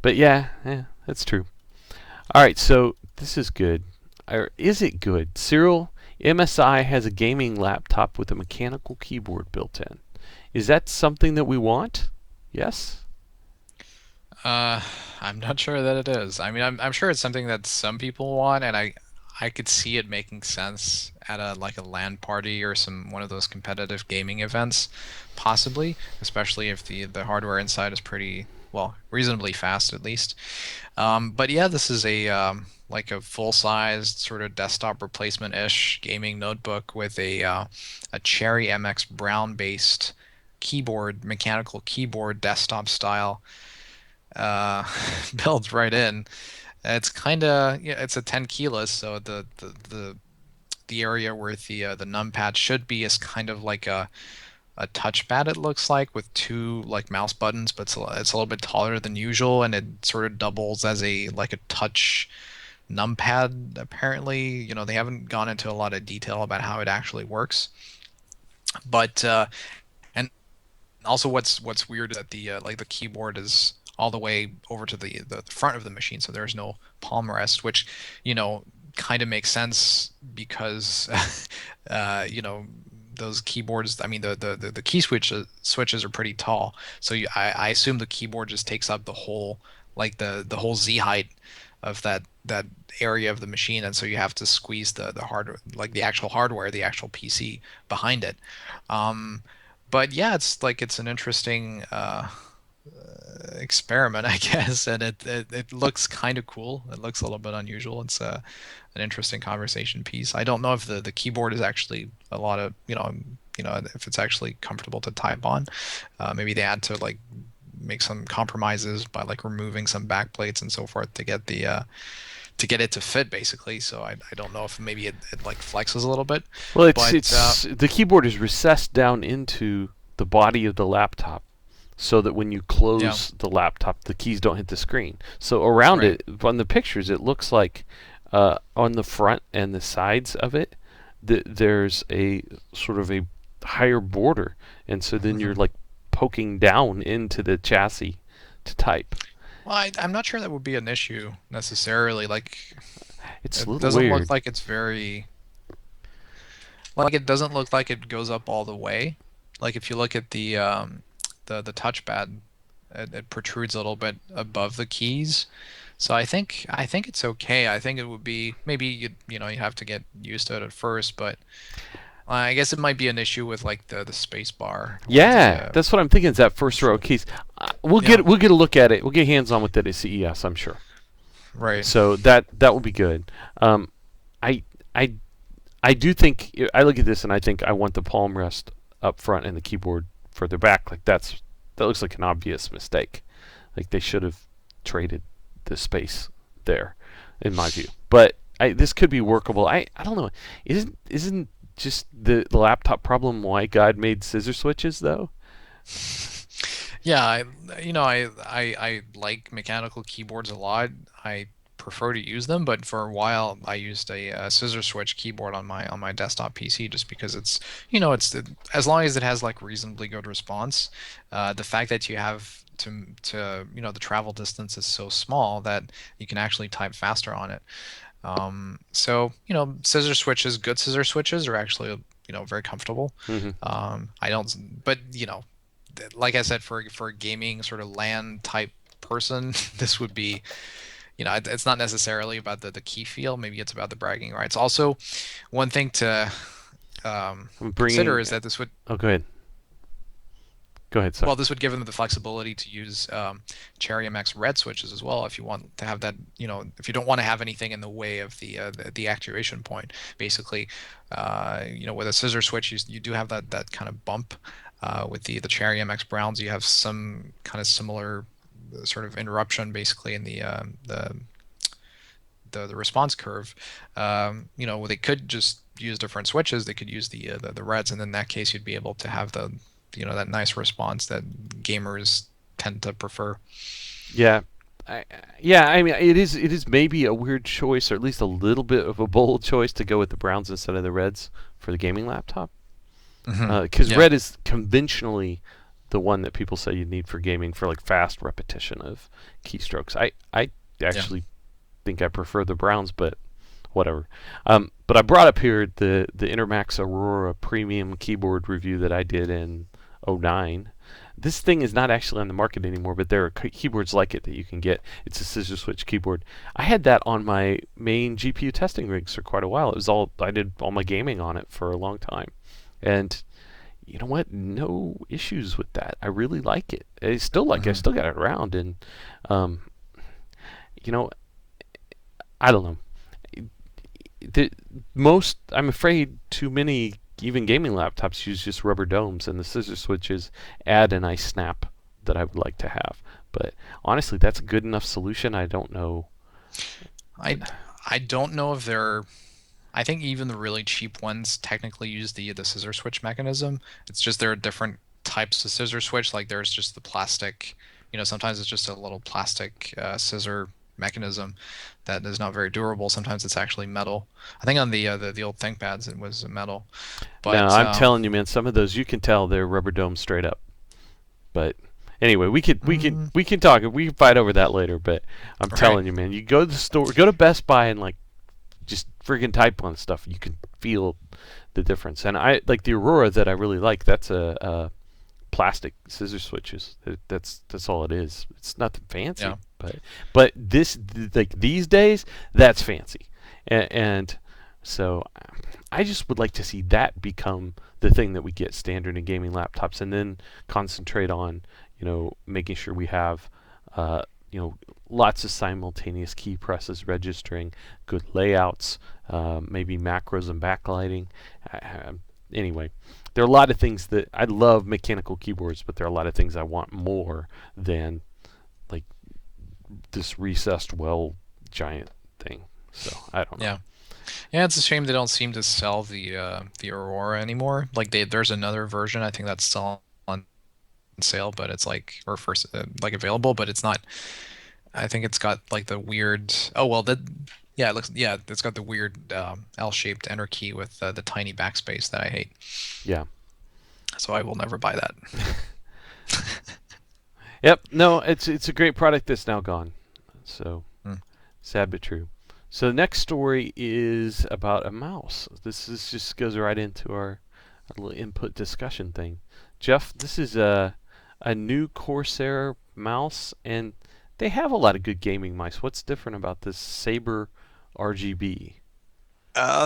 But yeah, that's true. All right, so this is good. Or is it good? Cyril, MSI has a gaming laptop with a mechanical keyboard built in. Is that something that we want? Yes? I'm not sure that it is. I mean, I'm sure it's something that some people want, and I could see it making sense at a LAN party or one of those competitive gaming events, possibly, especially if the hardware inside is pretty, well, reasonably fast at least. But yeah, this is a like a full-sized sort of desktop replacement-ish gaming notebook with a Cherry MX Brown-based keyboard, mechanical keyboard, desktop style, built right in. It's kind of, yeah, it's a 10 keyless, so the area where the numpad should be is kind of like a touchpad, it looks like, with two like mouse buttons, but it's a little bit taller than usual, and it sort of doubles as a touch numpad. Apparently, they haven't gone into a lot of detail about how it actually works, but and also what's weird is that the keyboard is all the way over to the front of the machine, so there's no palm rest, which kind of makes sense because those keyboards, I mean the key switches are pretty tall, so I assume the keyboard just takes up the whole the whole Z height of that area of the machine, and so you have to squeeze the hardware, the actual hardware, the actual PC behind it. But yeah, it's an interesting experiment, I guess, and it looks kind of cool. It looks a little bit unusual. It's an interesting conversation piece. I don't know if the keyboard is actually a lot of if it's actually comfortable to type on. Maybe they had to make some compromises by removing some back plates and so forth to get to get it to fit, basically. So I don't know if maybe it flexes a little bit. Well, it's the keyboard is recessed down into the body of the laptop, so that when you close the laptop, the keys don't hit the screen. So around it, on the pictures, it looks like on the front and the sides of it, there's a sort of a higher border, and so then you're poking down into the chassis to type. Well, I'm not sure that would be an issue necessarily. It's it a little doesn't weird. look like it's very it doesn't look like it goes up all the way. If you look at the touchpad, it protrudes a little bit above the keys. So I think it's okay. I think it would be, maybe you have to get used to it at first, but I guess it might be an issue with the space bar. Yeah, that's what I'm thinking. Is that first row of keys? We'll get a look at it. We'll get hands on with it at CES, I'm sure. Right. So that will be good. I do think, I look at this and I think I want the palm rest up front and the keyboard further back. That looks like an obvious mistake. They should have traded the space there, in my view. But this could be workable. I don't know. Isn't just the laptop problem why God made scissor switches, though? Yeah, I like mechanical keyboards a lot. I prefer to use them, but for a while I used a scissor switch keyboard on my desktop PC just because it's it's as long as it has like reasonably good response. The fact that you have to the travel distance is so small that you can actually type faster on it. So scissor switches, good scissor switches are actually very comfortable. Hmm. I don't, but like I said, for a gaming sort of LAN type person, this would be, it's not necessarily about the key feel. Maybe it's about the bragging rights. Also, one thing to I'm consider bringing. is that this would, Oh, go ahead. Go ahead. Sorry. well, this would give them the flexibility to use Cherry MX red switches as well if you want to have that, if you don't want to have anything in the way of the actuation point. Basically, with a scissor switch, you do have that kind of bump. With the Cherry MX Browns, you have some kind of similar sort of interruption basically in the response curve. They could just use different switches. They could use the reds, and in that case, you'd be able to have that nice response that gamers tend to prefer. Yeah. Yeah, I mean, it is maybe a weird choice, or at least a little bit of a bold choice to go with the browns instead of the reds for the gaming laptop. Because Yeah, red is conventionally the one that people say you need for gaming for like fast repetition of keystrokes. I yeah. actually think I prefer the browns, but whatever. But I brought up here the Intermax Aurora Premium keyboard review that I did in '09. This thing is not actually on the market anymore, but there are keyboards like it that you can get. It's a scissor switch keyboard. I had that on my main GPU testing rigs for quite a while. It was all I did all my gaming on it for a long time, and you know what? No issues with that. I really like it. I still like it. I hmm still got it around, and um, you know, I don't know. The most, I'm afraid, too many even gaming laptops use just rubber domes, and the scissor switches add a nice snap that I would like to have. But honestly, that's a good enough solution. I don't know. I I don't know if they're. I think even the really cheap ones technically use the scissor switch mechanism. It's just there are different types of scissor switch. Like there's just the plastic, sometimes it's just a little plastic scissor mechanism that is not very durable. Sometimes it's actually metal. I think on the old ThinkPads it was metal, No, but I'm telling you, man. Some of those you can tell they're rubber domes straight up. But anyway, mm, we can talk. We can fight over that later. But I'm right, telling you, man. You go to the store, go to Best Buy, and like just friggin' type on stuff. You can feel the difference. And I like the Aurora that I really like. That's a plastic scissor switches. That's all it is. It's nothing fancy, yeah, but this like these days that's fancy, and so I just would like to see that become the thing that we get standard in gaming laptops, and then concentrate on making sure we have uh, lots of simultaneous key presses registering, good layouts, maybe macros and backlighting. Anyway, there are a lot of things that I love mechanical keyboards, but there are a lot of things I want more than like this recessed well giant thing. So I don't know. yeah. Yeah, it's a shame they don't seem to sell the Aurora anymore. Like there's another version I think that's still on sale, but it's like or first like available, but it's not. I think it's got like the weird. Oh well, that yeah, it looks yeah, it's got the weird L-shaped enter key with the tiny backspace that I hate. Yeah. So I will never buy that. Yep. No, it's a great product that's now gone. So Hmm. sad but true. So the next story is about a mouse. This is just goes right into our little input discussion thing. Jeff, this is a new Corsair mouse, and they have a lot of good gaming mice. What's different about this Saber RGB?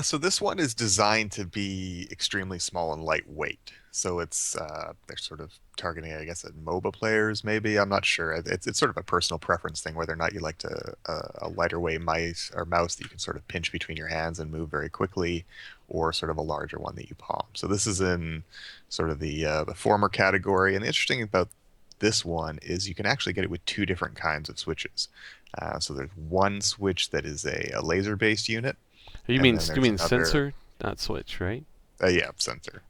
So this one is designed to be extremely small and lightweight. So they're sort of targeting, I guess, at MOBA players. Maybe I'm not sure. It's sort of a personal preference thing, whether or not you like a lighter weight mice or mouse that you can sort of pinch between your hands and move very quickly, or sort of a larger one that you palm. So this is in sort of the former category. And the interesting about this one is you can actually get it with two different kinds of switches. So there's one switch that is a laser-based unit, and then You there's mean another, sensor, not switch, right? yeah, sensor.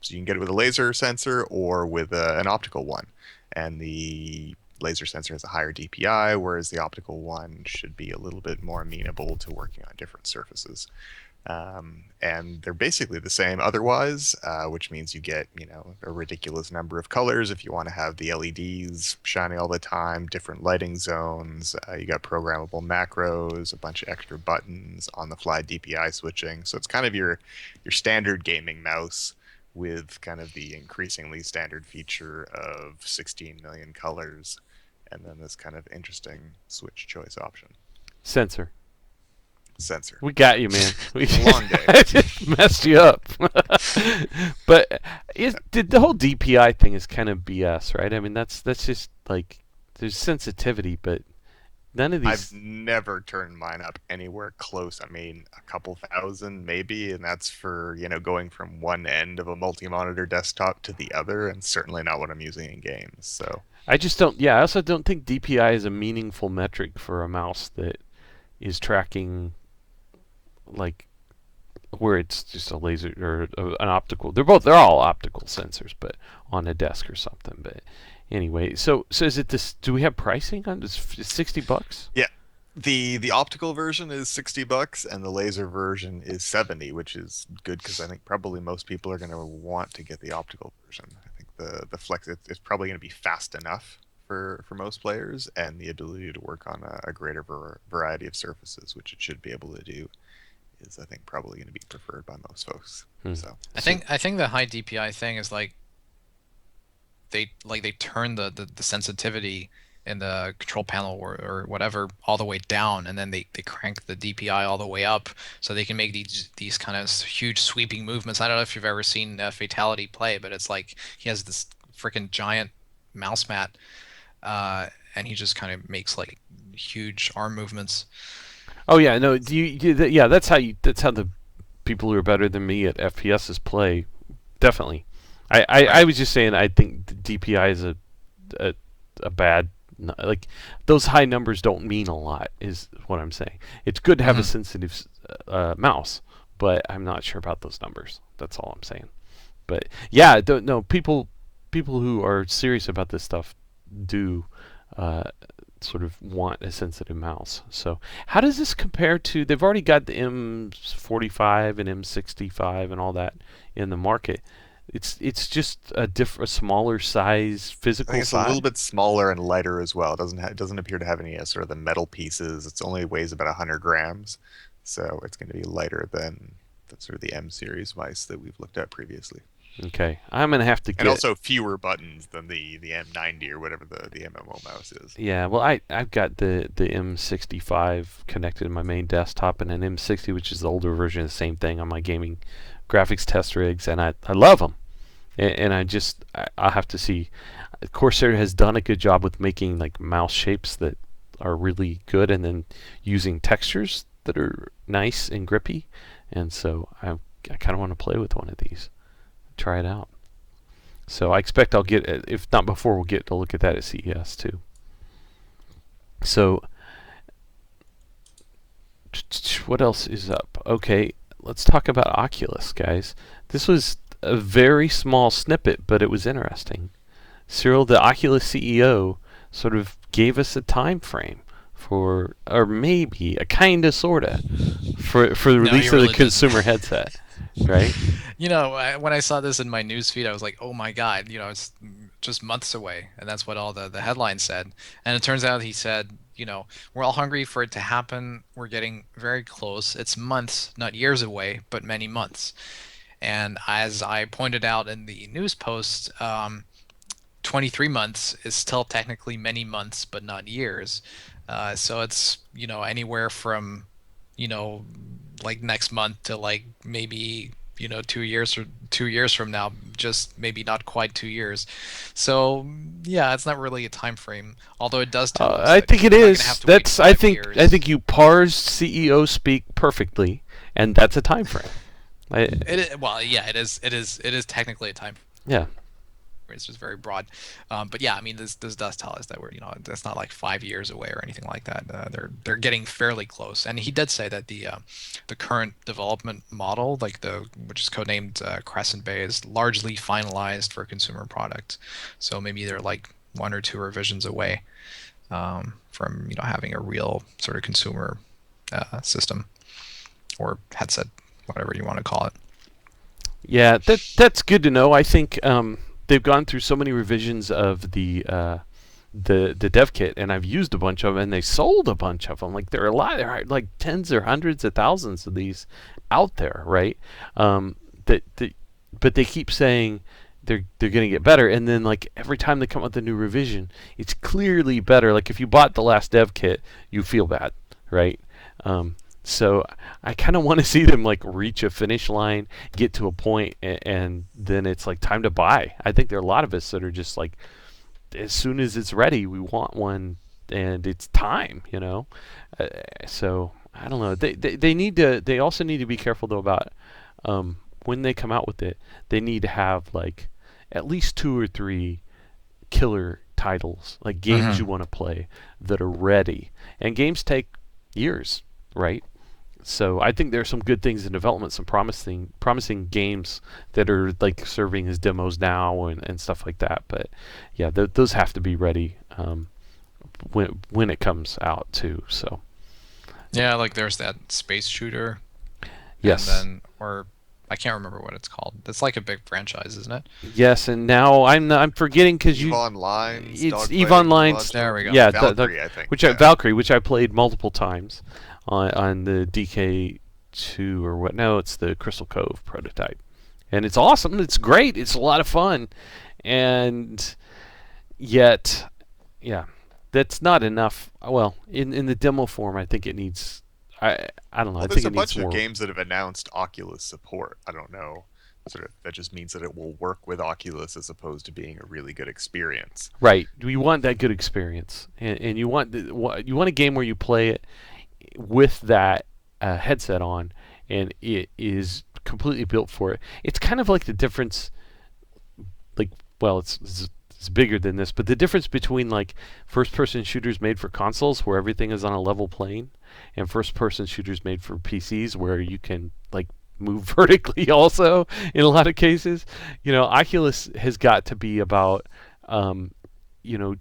So you can get it with a laser sensor or with an optical one. And the laser sensor has a higher DPI, whereas the optical one should be a little bit more amenable to working on different surfaces. And they're basically the same otherwise, which means you get, a ridiculous number of colors if you want to have the LEDs shining all the time, different lighting zones. You got programmable macros, a bunch of extra buttons, on-the-fly DPI switching. So it's kind of your standard gaming mouse with kind of the increasingly standard feature of 16 million colors, and then this kind of interesting switch choice option. Sensor. Sensor. We got you, man. Long day. I just messed you up. But the whole DPI thing is kind of BS, right? I mean, that's just like there's sensitivity, but none of these. I've never turned mine up anywhere close. I mean, a couple thousand maybe, and that's for, going from one end of a multi-monitor desktop to the other, and certainly not what I'm using in games. So I just don't. Yeah, I also don't think DPI is a meaningful metric for a mouse that is tracking like where it's just a laser or an optical. They're all optical sensors, but on a desk or something. But anyway, so is it this? Do we have pricing on this? $60? yeah, the optical version is $60, and the laser version is 70, which is good because I think probably most people are going to want to get the optical version. I think the flex it's probably going to be fast enough for most players, and the ability to work on a greater variety of surfaces, which it should be able to do, is I think probably going to be preferred by most folks. So I think the high DPI thing is like they turn the sensitivity in the control panel or whatever all the way down, and then they crank the DPI all the way up so they can make these kind of huge sweeping movements. I don't know if you've ever seen Fatality play, but it's like he has this freaking giant mouse mat, and he just kind of makes like huge arm movements. Oh yeah, no. Yeah, that's how the people who are better than me at FPSs play. Definitely. I was just saying I think the DPI is a bad, like those high numbers don't mean a lot is what I'm saying. It's good to have a sensitive mouse, but I'm not sure about those numbers. That's all I'm saying. But yeah, don't know people who are serious about this stuff do sort of want a sensitive mouse. So how does this compare to? They've already got the M45 and M65 and all that in the market. It's just a smaller size physical I think it's size. a little bit smaller and lighter as well. It doesn't appear to have any sort of the metal pieces. It only weighs about 100 grams, so it's going to be lighter than sort of the M series mice that we've looked at previously. Okay, I'm gonna have to get. And also fewer buttons than the M90 or whatever the MMO mouse is. Yeah, well, I've got the M65 connected to my main desktop, and an M60, which is the older version of the same thing on my gaming graphics test rigs, and I love them. And I'll have to see. Corsair has done a good job with making like mouse shapes that are really good, and then using textures that are nice and grippy. And so I kind of want to play with one of these, try it out. So I expect I'll get, if not before, we'll get to look at that at CES too. So what else is up? Okay, let's talk about Oculus, guys. This was a very small snippet, but it was interesting. Cyril, the Oculus CEO, sort of gave us a time frame for, or maybe a kinda sorta, for the release of the consumer headset, right? When I saw this in my newsfeed, I was like, oh my god, it's just months away, and that's what all the headlines said. And it turns out he said, we're all hungry for it to happen. We're getting very close. It's months, not years away, but many months. And as I pointed out in the news post, 23 months is still technically many months, but not years. So it's, anywhere from, like next month to like maybe, 2 years or 2 years from now, just maybe not quite 2 years. So yeah, it's not really a time frame, although it does tell us I that think it we're not gonna is. have to wait That's 5 years. I think you parsed CEO speak perfectly, and that's a time frame. Well, yeah, it is technically a time. Yeah. It's just very broad, but yeah, I mean, this does tell us that it's not like 5 years away or anything like that. They're getting fairly close, and he did say that the current development model, which is codenamed Crescent Bay, is largely finalized for consumer product. So maybe they're like one or two revisions away from having a real sort of consumer system or headset, whatever you want to call it. Yeah, that's good to know. I think they've gone through so many revisions of the dev kit, and I've used a bunch of them, and they sold a bunch of them. Like there are a lot, there are like tens or hundreds of thousands of these out there, right? But they keep saying they're going to get better, and then like every time they come up with a new revision, it's clearly better. Like if you bought the last dev kit, you feel bad, right? So I kind of want to see them like reach a finish line, get to a point, and then it's like time to buy. I think there are a lot of us that are just like, as soon as it's ready, we want one, and it's time, you know. Uh, so I don't know. They need to. They also need to be careful though about when they come out with it. They need to have like at least two or three killer titles, like games you want to play that are ready. And games take years, right? So I think there are some good things in development, some promising games that are like serving as demos now and stuff like that. But yeah, those have to be ready when it comes out too. So Yeah, like there's that space shooter, and yes, then or I can't remember what it's called. It's like a big franchise, isn't it? yes, and now I'm forgetting because Eve you Online's it's Eve dogfighting Online's There we go. yeah Valkyrie, I think. which Yeah. Valkyrie, which I played multiple times on the DK2 or what? No, it's the Crystal Cove prototype, and it's awesome. It's great. It's a lot of fun, and yet, yeah, that's not enough. Well, in the demo form, I think it needs. I don't know. Well, I there's think a it needs bunch of more. games that have announced Oculus support. I don't know. Sort of that just means that it will work with Oculus as opposed to being a really good experience. Right. You want that good experience, and you want you want a game where you play it with that headset on, and it is completely built for it. It's kind of like the difference, like, well, it's bigger than this, but the difference between like first-person shooters made for consoles where everything is on a level plane, and first-person shooters made for PCs where you can like move vertically also in a lot of cases. You know, Oculus has got to be about um,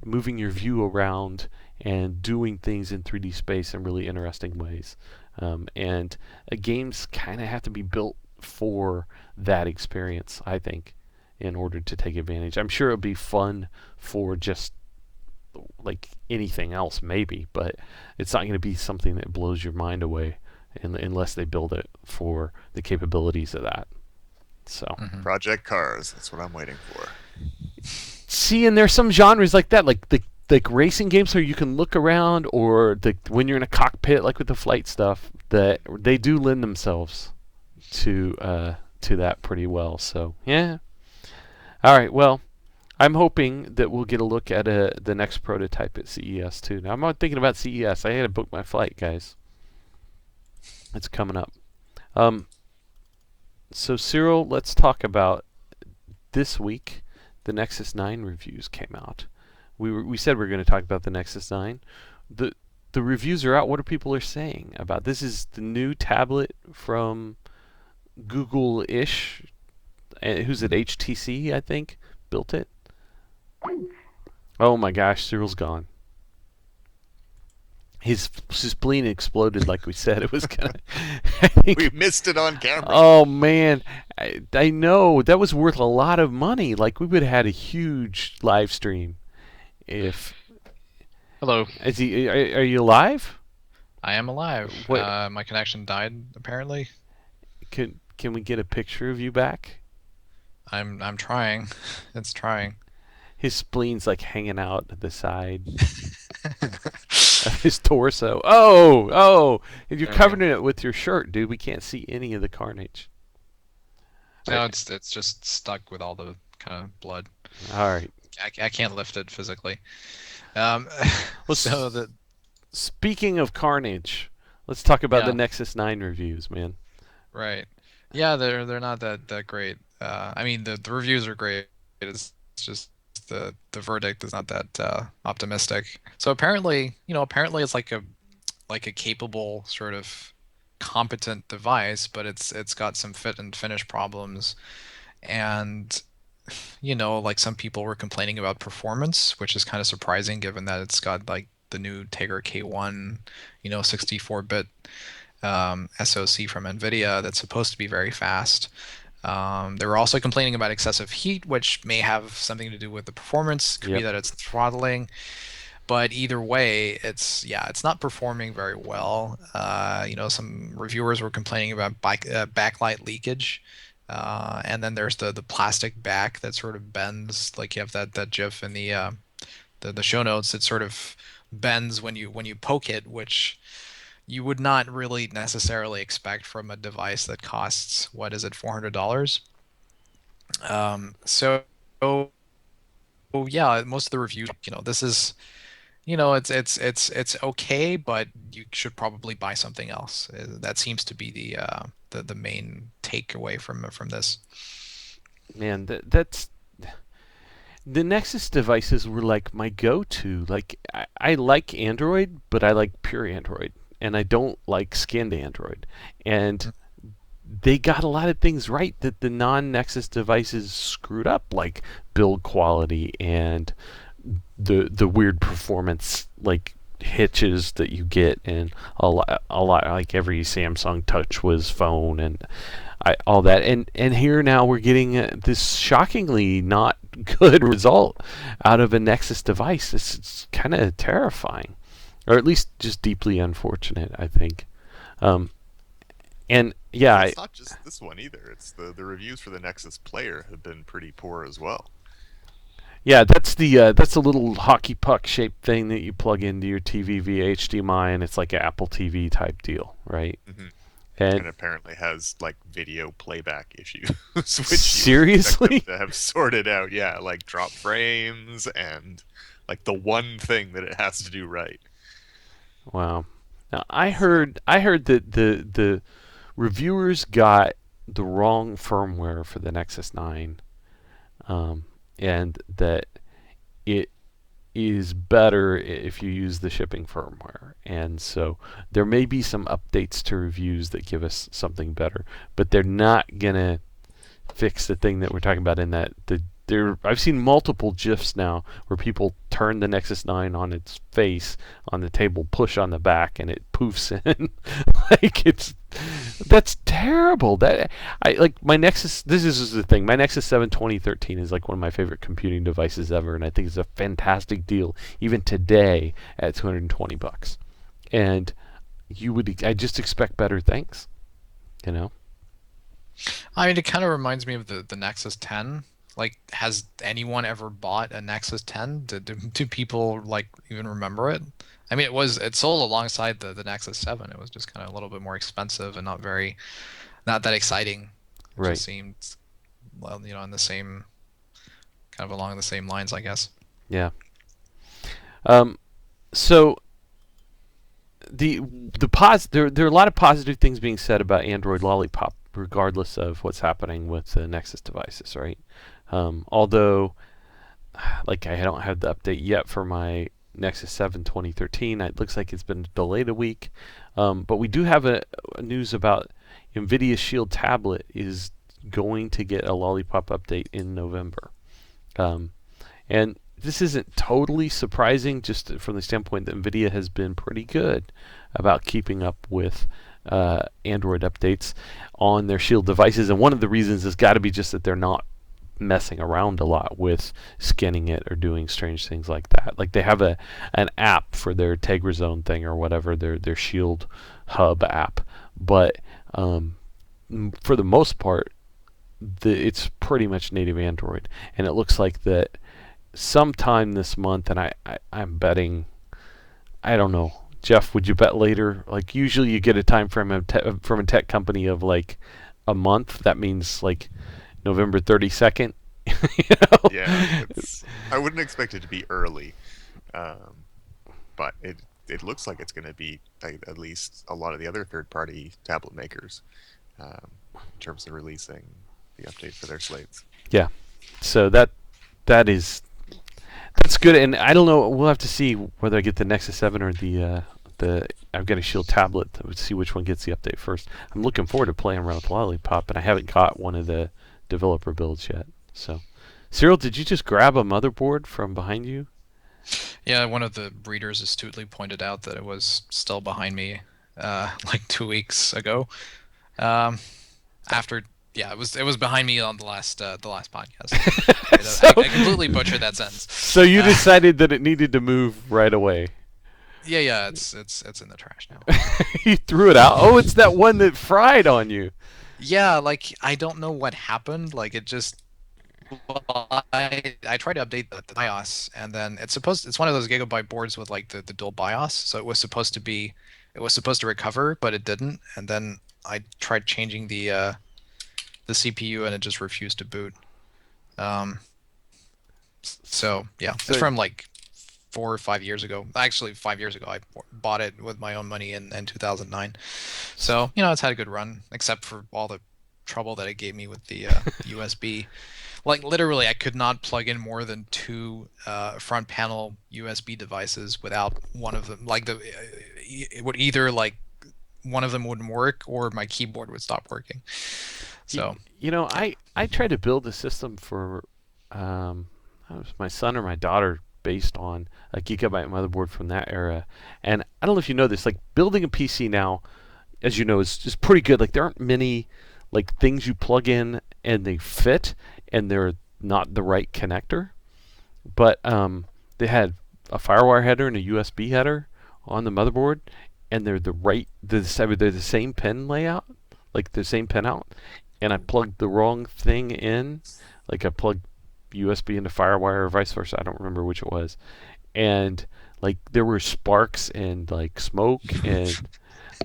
moving your view around and doing things in 3D space in really interesting ways. And games kind of have to be built for that experience, I think, in order to take advantage. I'm sure it would be fun for just like anything else, maybe, but it's not going to be something that blows your mind away unless they build it for the capabilities of that. So. Project Cars. That's what I'm waiting for. See, and there's some genres like that, like the like racing games where you can look around, or when you're in a cockpit, like with the flight stuff, that they do lend themselves to that pretty well. So yeah. All right. Well, I'm hoping that we'll get a look at the next prototype at CES too. Now I'm not thinking about CES. I had to book my flight, guys. It's coming up. Um. So Cyril, let's talk about this week. The Nexus 9 reviews came out. We said we were going to talk about the Nexus 9. The reviews are out. What are people saying about this? Is the new tablet from Google-ish. Who's it? HTC, I think, built it. Oh my gosh, Cyril's gone. His spleen exploded like we said it was gonna. We missed it on camera. Oh man, I know that was worth a lot of money. Like we would have had a huge live stream if. Hello. Is he? Are you alive? I am alive. What? My connection died apparently. Can we get a picture of you back? I'm trying. It's trying. His spleen's like hanging out at the side of his torso. Oh! You're There we covering it with your shirt, dude. We can't see any of the carnage. No, it's just stuck with all the kind of blood. All right. I can't lift it physically. Um, Well, so the speaking of carnage, let's talk about the Yeah. Nexus 9 reviews, man. Right. Yeah, they're not that great. I mean the reviews are great. It's just the verdict is not that optimistic. So apparently it's like a capable sort of competent device, but it's got some fit and finish problems, and like some people were complaining about performance, which is kind of surprising given that it's got like the new Tegra K1, 64-bit SoC from NVIDIA that's supposed to be very fast. They were also complaining about excessive heat, which may have something to do with the performance. Could be Yep. that it's throttling, but either way, it's not performing very well. Some reviewers were complaining about backlight leakage. And then there's the plastic back that sort of bends, like you have that GIF in the show notes. It sort of bends when you poke it, which you would not really necessarily expect from a device that costs, what is it, $400? So yeah, most of the reviews, this is, it's okay, but you should probably buy something else. That seems to be the main takeaway from this. Man, that's the Nexus devices were like my go-to. Like I like Android, but I like pure Android, and I don't like skinned Android. And they got a lot of things right that the non-Nexus devices screwed up, like build quality and the weird performance, like hitches that you get, and a lot like every Samsung Touch was phone and all that. And here now we're getting this shockingly not good result out of a Nexus device. It's kind of terrifying, or at least just deeply unfortunate, I think. Um, and yeah, It's not just this one either. It's the reviews for the Nexus Player have been pretty poor as well. yeah, that's a little hockey puck shaped thing that you plug into your TV via HDMI, and it's like an Apple TV type deal, right? Hmm. And And apparently has like video playback issues, which you would expect them seriously, to have sorted out. Yeah, like drop frames and like the one thing that it has to do right. wow. Now So I heard that the reviewers got the wrong firmware for the Nexus 9, and that it is better if you use the shipping firmware. And so there may be some updates to reviews that give us something better, but they're not gonna fix the thing that we're talking about in that I've seen multiple GIFs now where people turn the Nexus 9 on its face on the table, push on the back, and it poofs in. Like that's terrible. That I like my Nexus. This is the thing. My Nexus 7 2013 is like one of my favorite computing devices ever, and I think it's a fantastic deal even today at $220. And I just expect better things, you know. I mean, it kind of reminds me of the Nexus 10. Like, has anyone ever bought a Nexus 10? Do people like even remember it? I mean, it sold alongside the Nexus 7. It was just kind of a little bit more expensive and not that exciting. It Right. just seemed, well, in the same kind of along the same lines, I guess. Yeah. Um, so there are a lot of positive things being said about Android Lollipop, regardless of what's happening with the Nexus devices, right? Although, like I don't have the update yet for my Nexus 7 2013. It looks like it's been delayed a week, but we do have a news about NVIDIA's Shield tablet is going to get a Lollipop update in November. And this isn't totally surprising, just from the standpoint that NVIDIA has been pretty good about keeping up with Android updates on their Shield devices. And one of the reasons has got to be just that they're not messing around a lot with skinning it or doing strange things like that. Like they have an app for their Tegra Zone thing or whatever, their Shield Hub app. But for the most part, it's pretty much native Android. And it looks like that sometime this month, and I'm betting, I don't know, Jeff, would you bet later? Like usually you get a time frame from a tech company of like a month. That means like November 32nd. You know? yeah, I wouldn't expect it to be early, but it looks like it's going to be at least a lot of the other third-party tablet makers in terms of releasing the update for their slates. Yeah. So that's good, and I don't know. We'll have to see whether I get the Nexus 7 or the I've got a Shield tablet. Let's see which one gets the update first. I'm looking forward to playing around with Lollipop, and I haven't got one of the developer builds yet. So Cyril, did you just grab a motherboard from behind you? Yeah, one of the breeders astutely pointed out that it was still behind me, like 2 weeks ago. Um, after, yeah, it was behind me on the last podcast. Sorry, so, I completely butchered that sentence. so you Uh, decided that it needed to move right away. yeah, yeah, it's in the trash now. You threw it out. Oh, it's that one that fried on you. Yeah, like I don't know what happened. Like it just, well, I tried to update the BIOS, and then it's one of those gigabyte boards with like the dual BIOS, so it was supposed to recover, but it didn't. And then I tried changing the CPU, and it just refused to boot. Um, so yeah, it's So from like 4 or 5 years ago. Actually, 5 years ago, I bought it with my own money in 2009. So it's had a good run, except for all the trouble that it gave me with the USB. Like literally, I could not plug in more than two front panel USB devices without one of them. Like it would either like one of them wouldn't work or my keyboard would stop working. Y- So I tried to build a system for um, my son or my daughter based on a gigabyte motherboard from that era, and I don't know if you know this. Like building a PC now, as you know, is pretty good. Like there aren't many like things you plug in and they fit, and they're not the right connector. But they had a FireWire header and a USB header on the motherboard, and they're the same pin layout, like the same pin out, and I plugged the wrong thing in. Like I plugged USB into FireWire or vice versa. I don't remember which it was. And like there were sparks and like smoke and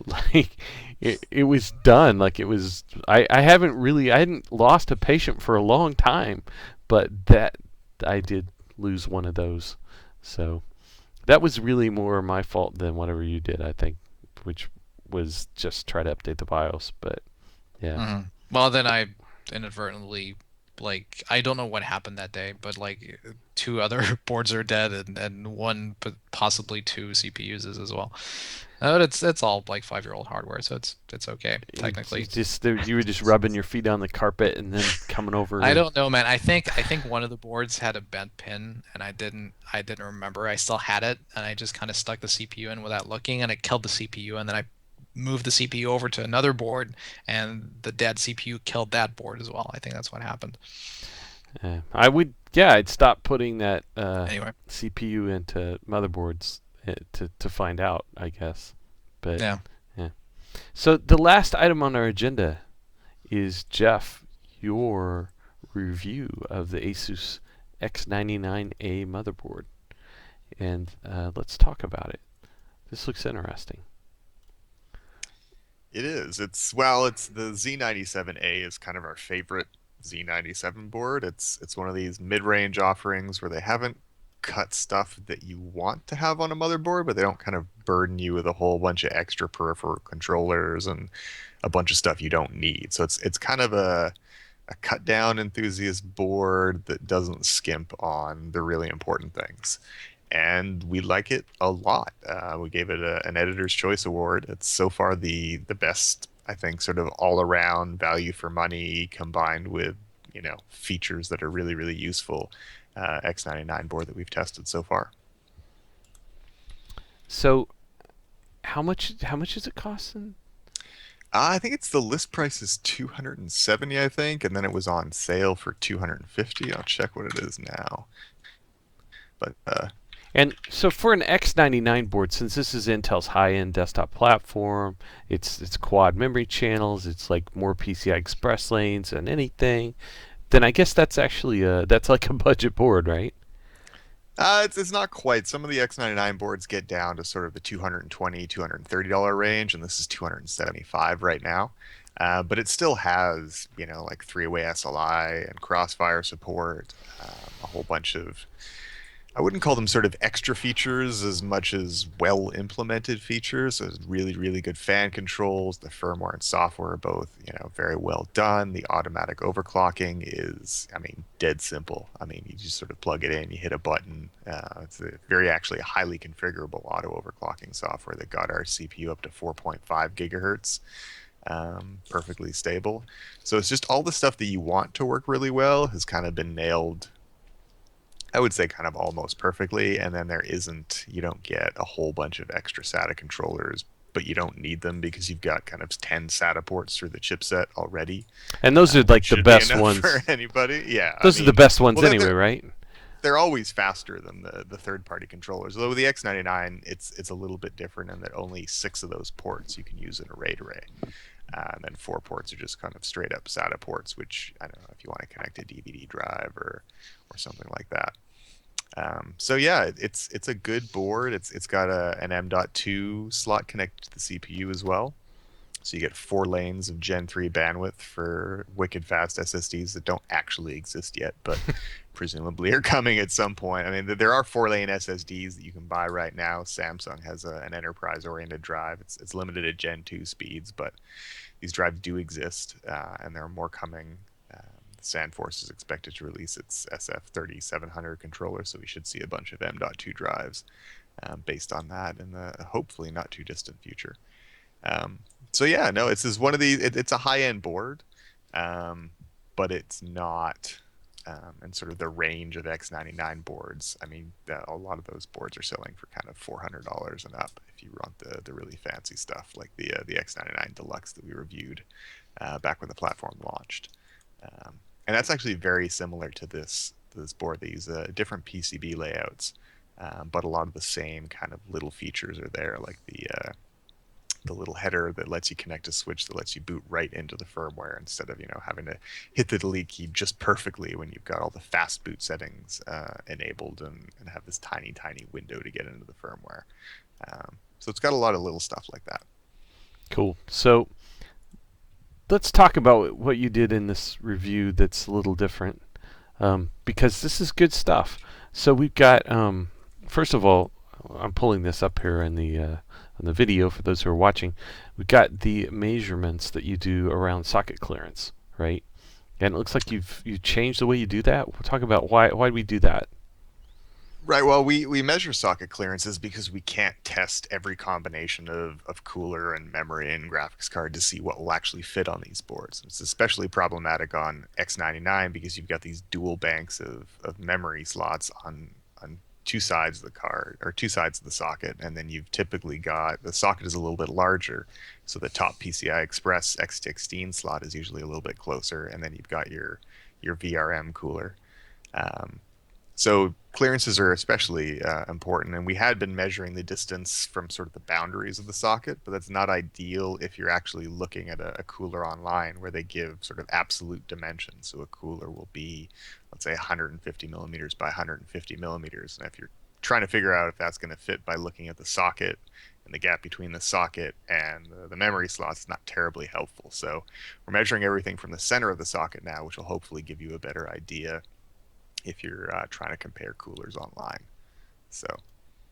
like it was done. Like it was I hadn't lost a patient for a long time, but that I did lose one of those. So that was really more my fault than whatever you did, I think, which was just try to update the BIOS. But yeah. well, then I inadvertently, like, I don't know what happened that day, but like two other boards are dead, and one possibly two CPUs is as well. But it's all like 5-year-old hardware, so it's okay technically. You were just rubbing your feet on the carpet and then coming over. I don't know, man. I think one of the boards had a bent pin, and I didn't remember. I still had it, and I just kind of stuck the CPU in without looking, and it killed the CPU, and then I moved the CPU over to another board, and the dead CPU killed that board as well. I think that's what happened. I would, yeah, I'd stop putting that Anyway, CPU into motherboards to find out, I guess. But yeah. yeah. So the last item on our agenda is Jeff, your review of the Asus X99A motherboard, and let's talk about it. This looks interesting. It is. It's the Z97A is kind of our favorite Z97 board. It's one of these mid-range offerings where they haven't cut stuff that you want to have on a motherboard, but they don't kind of burden you with a whole bunch of extra peripheral controllers and a bunch of stuff you don't need. So it's kind of a cut down enthusiast board that doesn't skimp on the really important things. And we like it a lot. We gave it an Editor's Choice Award. It's so far the best, I think, sort of all around value for money combined with features that are really really useful X99 board that we've tested so far. So how much is it costing? I think it's the list price is 270, I think, and then it was on sale for 250. I'll check what it is now. But And so for an X99 board, since this is Intel's high-end desktop platform, it's quad memory channels, it's like more PCI Express lanes than anything, then I guess that's like a budget board, right? it's not quite. Some of the X99 boards get down to sort of the $220, $230 range, and this is 275 right now. But it still has, like three-way SLI and Crossfire support, a whole bunch of, I wouldn't call them sort of extra features as much as well implemented features. So it's really, really good fan controls. The firmware and software are both, very well done. The automatic overclocking is, I mean, dead simple. I mean, you just sort of plug it in, you hit a button. It's a very actually highly configurable auto overclocking software that got our CPU up to 4.5 gigahertz. Perfectly stable. So it's just all the stuff that you want to work really well has kind of been nailed I would say kind of almost perfectly, and then you don't get a whole bunch of extra SATA controllers, but you don't need them because you've got kind of 10 SATA ports through the chipset already, And those are which like the should be best enough for ones. anybody. Yeah, I Those are the mean, best ones well, anyway, right? they're always faster than the third party controllers. Although with the X99, it's a little bit different in that only 6 of those ports you can use in a RAID array. And then 4 ports are just kind of straight up SATA ports, which I don't know if you want to connect a DVD drive or something like that. So yeah, it's a good board. It's got an M.2 slot connected to the CPU as well. So you get 4 lanes of Gen 3 bandwidth for wicked fast SSDs that don't actually exist yet, but presumably are coming at some point. I mean, there are 4-lane SSDs that you can buy right now. Samsung has an enterprise-oriented drive. It's limited at Gen 2 speeds, but these drives do exist, and there are more coming. Sandforce is expected to release its SF3700 controller, so we should see a bunch of M.2 drives based on that in the hopefully not too distant future. Um, so yeah, no, it's just one of these. It's a high-end board, um, but it's not in sort of the range of X99 boards. I mean, a lot of those boards are selling for kind of $400 and up if you want the really fancy stuff like the X99 Deluxe that we reviewed back when the platform launched. And that's actually very similar to this board. They use different PCB layouts, but a lot of the same kind of little features are there, like the little header that lets you connect a switch that lets you boot right into the firmware instead of having to hit the delete key just perfectly when you've got all the fast boot settings enabled and have this tiny window to get into the firmware. So it's got a lot of little stuff like that. Cool. So let's talk about what you did in this review that's a little different, because this is good stuff. So we've got, first of all, I'm pulling this up here in the video for those who are watching. We've got the measurements that you do around socket clearance, right? And it looks like you've changed the way you do that. We'll talk about why we do that. Right. Well, we measure socket clearances because we can't test every combination of cooler and memory and graphics card to see what will actually fit on these boards. It's especially problematic on X99 because you've got these dual banks of memory slots on 2 sides of the card or 2 sides of the socket, and then you've typically got the socket is a little bit larger, so the top PCI Express X16 slot is usually a little bit closer, and then you've got your VRM cooler. Um, so clearances are especially important, and we had been measuring the distance from sort of the boundaries of the socket, but that's not ideal if you're actually looking at a cooler online where they give sort of absolute dimensions. So a cooler will be, let's say, 150 millimeters by 150 millimeters, and if you're trying to figure out if that's going to fit by looking at the socket and the gap between the socket and the memory slots, it's not terribly helpful. So we're measuring everything from the center of the socket now, which will hopefully give you a better idea if you're trying to compare coolers online. So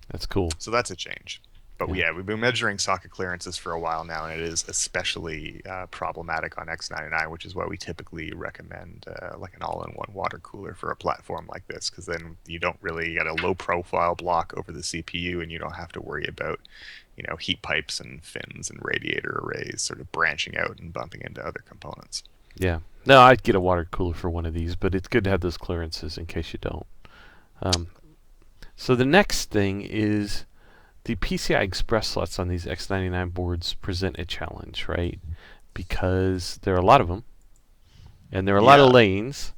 That's cool. so that's a change. But Yeah. we've been measuring socket clearances for a while now, and it is especially problematic on X99, which is why we typically recommend like an all-in-one water cooler for a platform like this, because then you don't really get a low-profile block over the CPU, and you don't have to worry about heat pipes and fins and radiator arrays sort of branching out and bumping into other components. Yeah. No, I'd get a water cooler for one of these, but it's good to have those clearances in case you don't. Um, so the next thing is the PCI Express slots on these X99 boards present a challenge, right? Because there are a lot of them, and there are a lot of Yeah. lanes,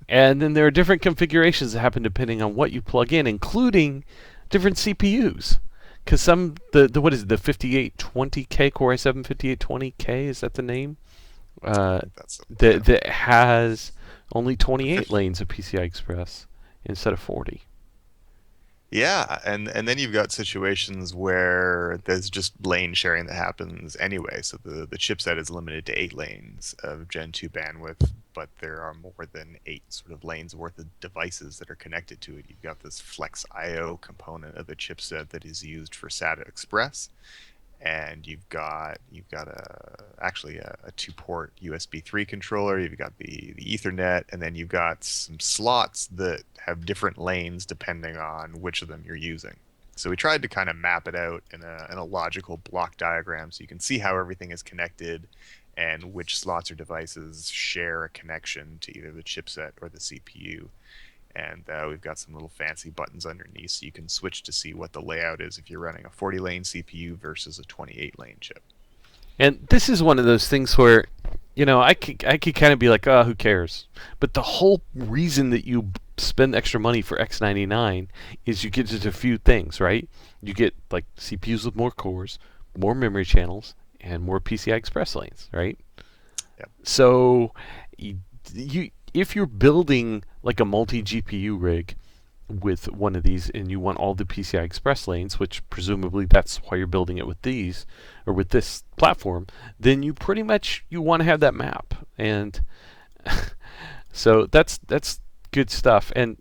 and then there are different configurations that happen depending on what you plug in, including different CPUs. Because the what is it, the 5820K Core i7 5820K, is that the name? I Uh, think that's yeah. that has only 28 Fif- lanes of PCI Express instead of 40. Yeah, and then you've got situations where there's just lane sharing that happens anyway. So the chipset is limited to 8 lanes of Gen 2 bandwidth, but there are more than 8 sort of lanes worth of devices that are connected to it. You've got this Flex IO component of the chipset that is used for SATA Express, and you've got a 2-port USB 3 controller. You've got the Ethernet, and then you've got some slots that have different lanes depending on which of them you're using. So we tried to kind of map it out in a logical block diagram so you can see how everything is connected and which slots or devices share a connection to either the chipset or the CPU. And we've got some little fancy buttons underneath, so you can switch to see what the layout is if you're running a 40-lane CPU versus a 28-lane chip. And this is one of those things where, I could kind of be like, oh, who cares? But the whole reason that you spend extra money for X99 is you get just a few things, right? You get like CPUs with more cores, more memory channels, and more PCI Express lanes, right? Yep. So, if you're building like a multi GPU rig with one of these and you want all the PCI Express lanes, which presumably that's why you're building it with these or with this platform, then you pretty much you want to have that map. And so that's good stuff. And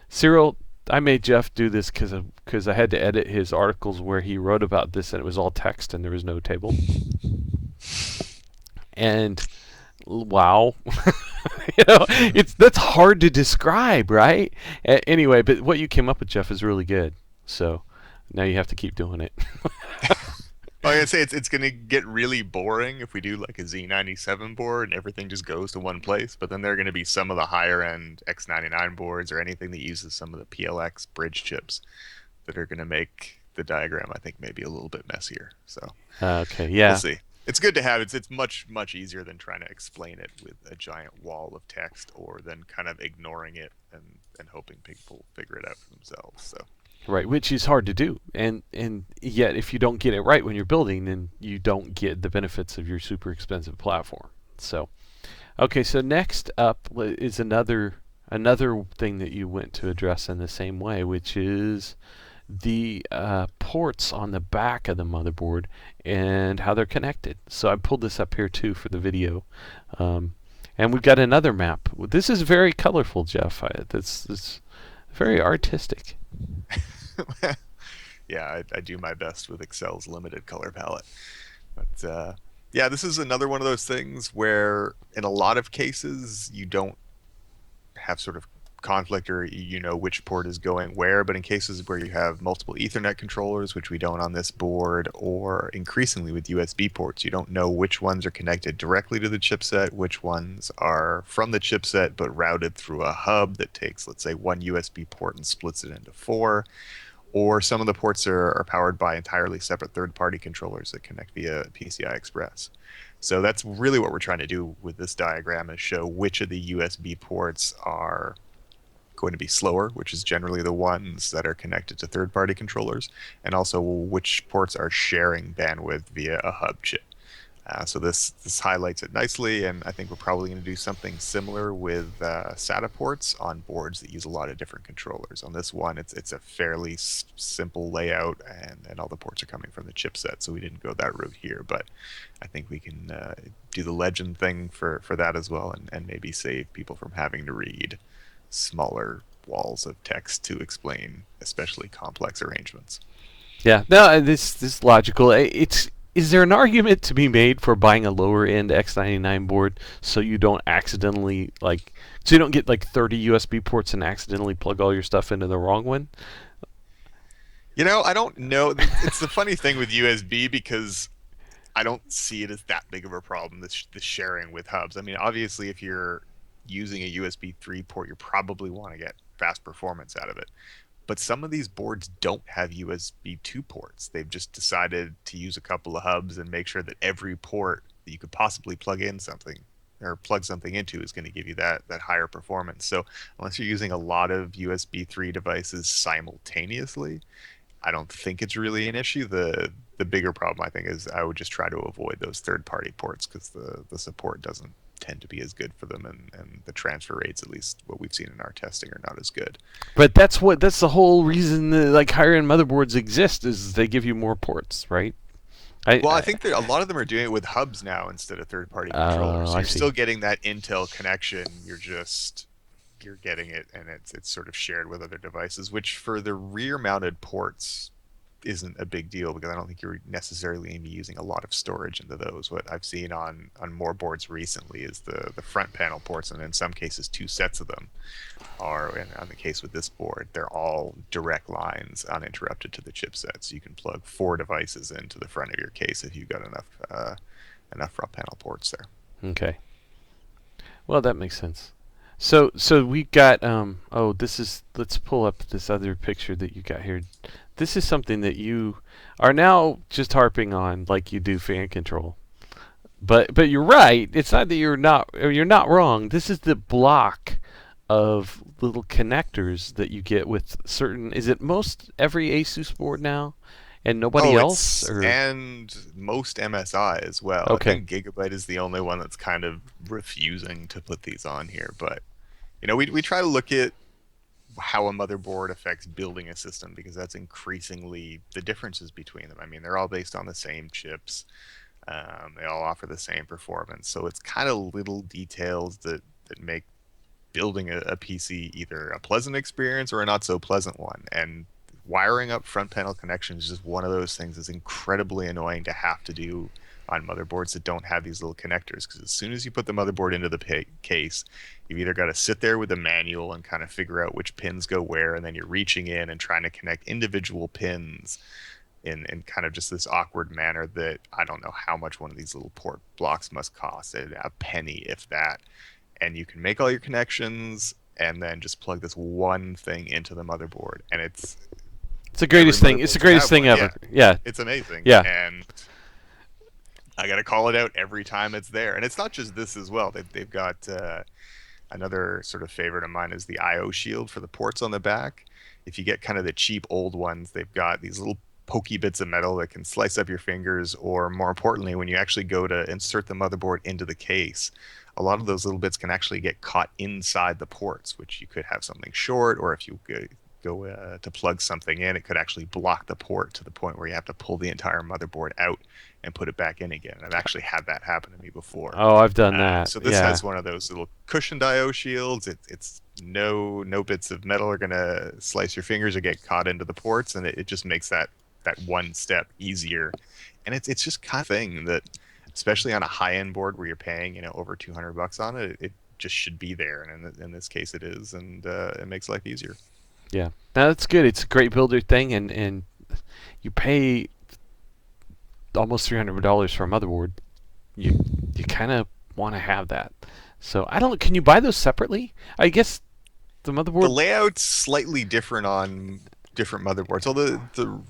Cyril, I made Jeff do this because I had to edit his articles where he wrote about this and it was all text and there was no table. And wow. That's hard to describe, right? Anyway, but what you came up with, Jeff, is really good. So now you have to keep doing it. Well, I'd say it's going to get really boring if we do like a Z97 board and everything just goes to one place. But then there are going to be some of the higher end X99 boards or anything that uses some of the PLX bridge chips that are going to make the diagram, I think, maybe a little bit messier. So Okay, yeah. we'll see. It's good to have. It's much easier than trying to explain it with a giant wall of text, or then kind of ignoring it and hoping people figure it out for themselves. So Right, which is hard to do, and yet if you don't get it right when you're building, then you don't get the benefits of your super expensive platform. So, okay, so next up is another thing that you went to address in the same way, which is the ports on the back of the motherboard and how they're connected. So I pulled this up here too for the video, and we've got another map. This is very colorful, Jeff. It's very artistic. yeah, I do my best with Excel's limited color palette. But yeah, this is another one of those things where in a lot of cases you don't have sort of conflict, or you know which port is going where. But in cases where you have multiple Ethernet controllers, which we don't on this board, or increasingly with USB ports, you don't know which ones are connected directly to the chipset, which ones are from the chipset but routed through a hub that takes, let's say, one USB port and splits it into four. Or some of the ports are powered by entirely separate third-party controllers that connect via PCI Express. So that's really what we're trying to do with this diagram, is show which of the USB ports are going to be slower, which is generally the ones that are connected to third-party controllers, and also which ports are sharing bandwidth via a hub chip. So this highlights it nicely, and I think we're probably going to do something similar with SATA ports on boards that use a lot of different controllers. On this one, it's a fairly simple layout, and all the ports are coming from the chipset, so we didn't go that route here. But I think we can do the legend thing for that as well, and maybe save people from having to read smaller walls of text to explain especially complex arrangements. Yeah, no, this is logical. Is there an argument to be made for buying a lower end X99 board so you don't accidentally so you don't get like 30 USB ports and accidentally plug all your stuff into the wrong one? You know, I don't know. It's the funny thing with USB, because I don't see it as that big of a problem, the sharing with hubs. I mean, obviously, if you're using a USB 3 port, you probably want to get fast performance out of it. But some of these boards don't have USB 2 ports. They've just decided to use a couple of hubs and make sure that every port that you could possibly plug in something or plug something into is going to give you that higher performance. So unless you're using a lot of USB 3 devices simultaneously, I don't think it's really an issue. The bigger problem, I think, is I would just try to avoid those third-party ports, because the support doesn't tend to be as good for them, and the transfer rates, at least what we've seen in our testing, are not as good. But that's the whole reason that, higher end motherboards exist, is they give you more ports, right? I think that a lot of them are doing it with hubs now instead of third-party controllers. So I you're see. still getting that Intel connection. You're getting it, and it's sort of shared with other devices, which for the rear-mounted ports isn't a big deal, because I don't think you're necessarily going to be using a lot of storage into those. What I've seen on more boards recently is the front panel ports, and in some cases two sets of them are, and on the case with this board, they're all direct lines uninterrupted to the chipset, so you can plug 4 devices into the front of your case if you've got enough front panel ports there. Okay. Well, that makes sense. So we got oh, this is, let's pull up this other picture that you got here. This is something that you are now just harping on like you do fan control. But you're right. It's not that you're not, or you're not wrong. This is the block of little connectors that you get with certain, is it most every Asus board now and nobody Oh, else, it's or and most MSI as well. I okay. think Gigabyte is the only one that's kind of refusing to put these on here. But we try to look at how a motherboard affects building a system because that's increasingly the differences between them. I mean, they're all based on the same chips. They all offer the same performance. So it's kind of little details that make building a PC either a pleasant experience or a not so pleasant one. And wiring up front panel connections is just one of those things that's incredibly annoying to have to do on motherboards that don't have these little connectors. Because as soon as you put the motherboard into the case, you've either got to sit there with the manual and kind of figure out which pins go where, and then you're reaching in and trying to connect individual pins in kind of just this awkward manner that I don't know how much one of these little port blocks must cost. A penny, if that. And you can make all your connections and then just plug this one thing into the motherboard. And It's the every greatest thing. It's motherboard the should greatest have thing one. Yeah, ever. Yeah. it's amazing. Yeah. And I got to call it out every time it's there. And it's not just this as well. They've got another sort of favorite of mine is the IO shield for the ports on the back. If you get kind of the cheap old ones, they've got these little pokey bits of metal that can slice up your fingers, or more importantly, when you actually go to insert the motherboard into the case, a lot of those little bits can actually get caught inside the ports, which you could have something short, or if you go to plug something in, it could actually block the port to the point where you have to pull the entire motherboard out and put it back in again. And I've actually had that happen to me before. Oh, I've done that. So this Yeah. has one of those little cushioned IO shields. It's no bits of metal are gonna slice your fingers or get caught into the ports, and it just makes that one step easier. And it's just kind of thing that, especially on a high end board where you're paying over $200 on it, it just should be there. And in this case, it is, and it makes life easier. Yeah. Now that's good. It's a great builder thing, and you pay almost $300 for a motherboard. You kind of want to have that. So I don't. Can you buy those separately? I guess the The motherboard. layout's slightly different on different motherboards. Although the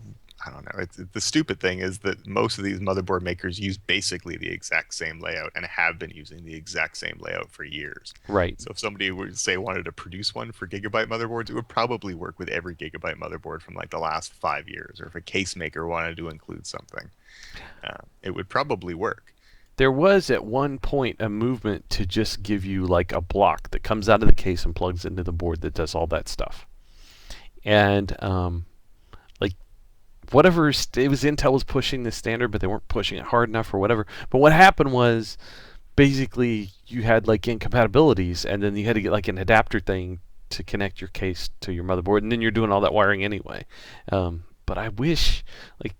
I don't know. The stupid thing is that most of these motherboard makers use basically the exact same layout and have been using the exact same layout for years. Right. So if somebody would say wanted to produce one for Gigabyte motherboards, it would probably work with every Gigabyte motherboard from like the last 5 years. Or if a case maker wanted to include something, it would probably work. There was at one point a movement to just give you like a block that comes out of the case and plugs into the board that does all that stuff. And like whatever it was, Intel was pushing the standard, but they weren't pushing it hard enough or whatever. But what happened was basically you had like incompatibilities, and then you had to get like an adapter thing to connect your case to your motherboard, and then you're doing all that wiring anyway. But I wish like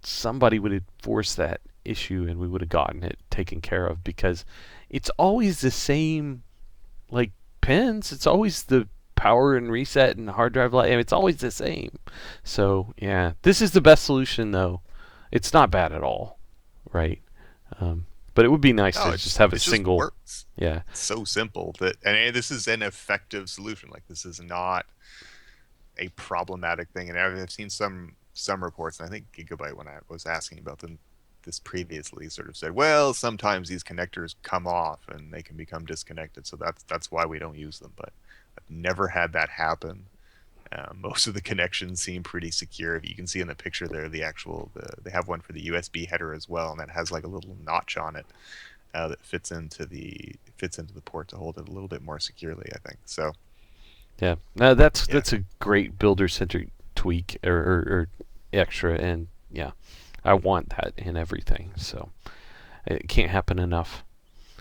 somebody would have forced that issue and we would have gotten it taken care of, because it's always the same like pins. It's always the power and reset and hard drive light. I mean, it's always the same. So yeah, this is the best solution though. It's not bad at all, right? But it would be nice No, to just have a it just single. works. Yeah. It's so simple that, and this is an effective solution. Like this is not a problematic thing. And I've seen some reports, and I think Gigabyte, when I was asking about them this previously, sort of said, well, sometimes these connectors come off and they can become disconnected, so that's why we don't use them. But I've never had that happen. Most of the connections seem pretty secure. If you can see in the picture there, they have one for the USB header as well, and that has like a little notch on it that fits into the port to hold it a little bit more securely, I think. So Yeah. No, that's yeah. that's a great builder centric tweak or extra, and yeah, I want that in everything. So it can't happen enough.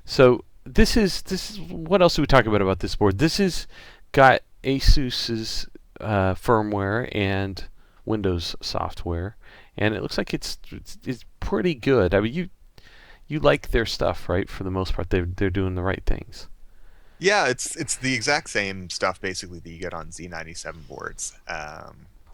So this is what else do we talk about this board? This is got Asus's firmware and Windows software, and it looks like it's pretty good. I mean, you like their stuff, right? For the most part, they're doing the right things. Yeah, it's the exact same stuff basically that you get on Z97 boards.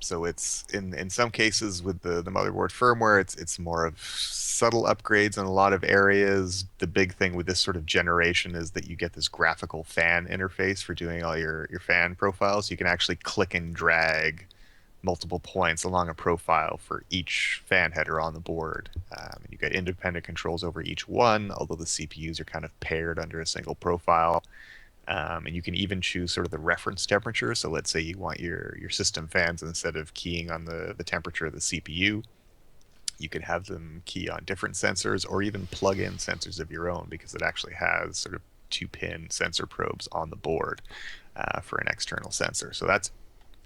So it's in some cases with the motherboard firmware, it's more of subtle upgrades in a lot of areas. The big thing with this sort of generation is that you get this graphical fan interface for doing all your fan profiles. You can actually click and drag multiple points along a profile for each fan header on the board. You get independent controls over each one, although the CPUs are kind of paired under a single profile. And you can even choose sort of the reference temperature. So let's say you want your system fans, instead of keying on the temperature of the CPU, you can have them key on different sensors or even plug in sensors of your own, because it actually has sort of 2-pin sensor probes on the board for an external sensor. So that's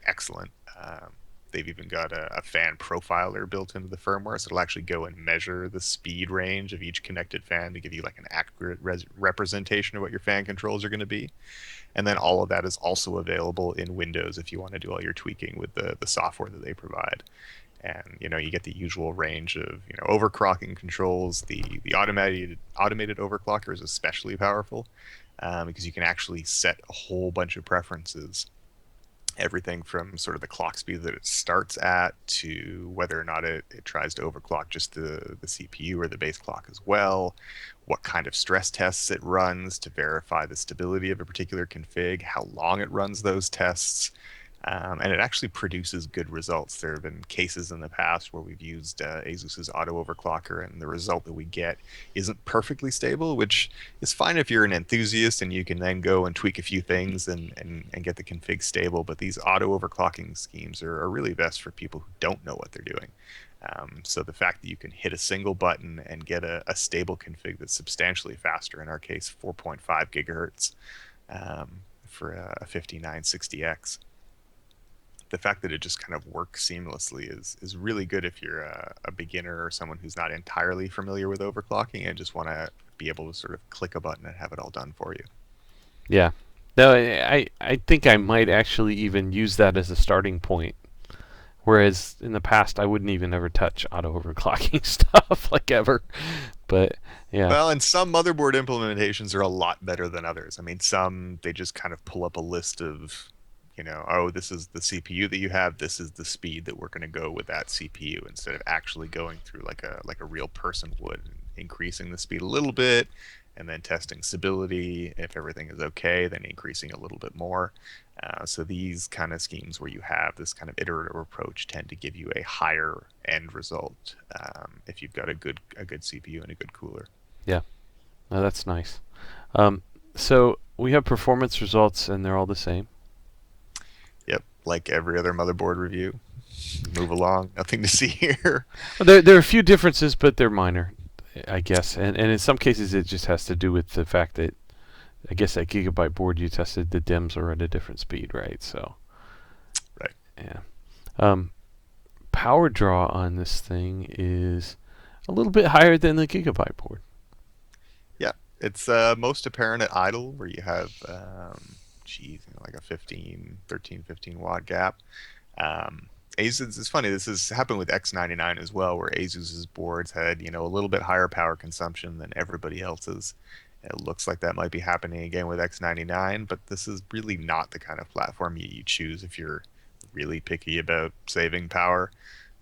excellent. They've even got a fan profiler built into the firmware, so it'll actually go and measure the speed range of each connected fan to give you like an accurate representation of what your fan controls are going to be. And then all of that is also available in Windows if you want to do all your tweaking with the software that they provide. And you get the usual range of overclocking controls. The automated overclocker is especially powerful because you can actually set a whole bunch of preferences, everything from sort of the clock speed that it starts at to whether or not it tries to overclock just the CPU or the base clock as well, what kind of stress tests it runs to verify the stability of a particular config, how long it runs those tests. And it actually produces good results. There have been cases in the past where we've used Asus's auto overclocker, and the result that we get isn't perfectly stable, which is fine if you're an enthusiast and you can then go and tweak a few things and get the config stable. But these auto overclocking schemes are really best for people who don't know what they're doing. So the fact that you can hit a single button and get a stable config that's substantially faster, in our case 4.5 gigahertz for a 5960X, the fact that it just kind of works seamlessly is really good if you're a beginner or someone who's not entirely familiar with overclocking and just want to be able to sort of click a button and have it all done for you. Yeah. No, I think I might actually even use that as a starting point. Whereas in the past, I wouldn't even ever touch auto overclocking stuff, like ever. But yeah. Well, and some motherboard implementations are a lot better than others. I mean, some they just kind of pull up a list of, oh, this is the CPU that you have. This is the speed that we're going to go with that CPU, instead of actually going through like a real person would, increasing the speed a little bit, and then testing stability. If everything is okay, then increasing a little bit more. So these kind of schemes where you have this kind of iterative approach tend to give you a higher end result if you've got a good CPU and a good cooler. Yeah. No, that's nice. So we have performance results, and they're all the same. Yep, like every other motherboard review. Move along. Nothing to see here. There are a few differences, but they're minor, I guess. And in some cases, it just has to do with the fact that, I guess, that Gigabyte board you tested, the DIMMs are at a different speed, right? So, Right. yeah. Power draw on this thing is a little bit higher than the Gigabyte board. Yeah, it's most apparent at idle, where you have, like a 15 watt gap. Asus, it's funny, this has happened with X99 as well, where Asus's boards had, a little bit higher power consumption than everybody else's. It looks like that might be happening again with X99, but this is really not the kind of platform you choose if you're really picky about saving power.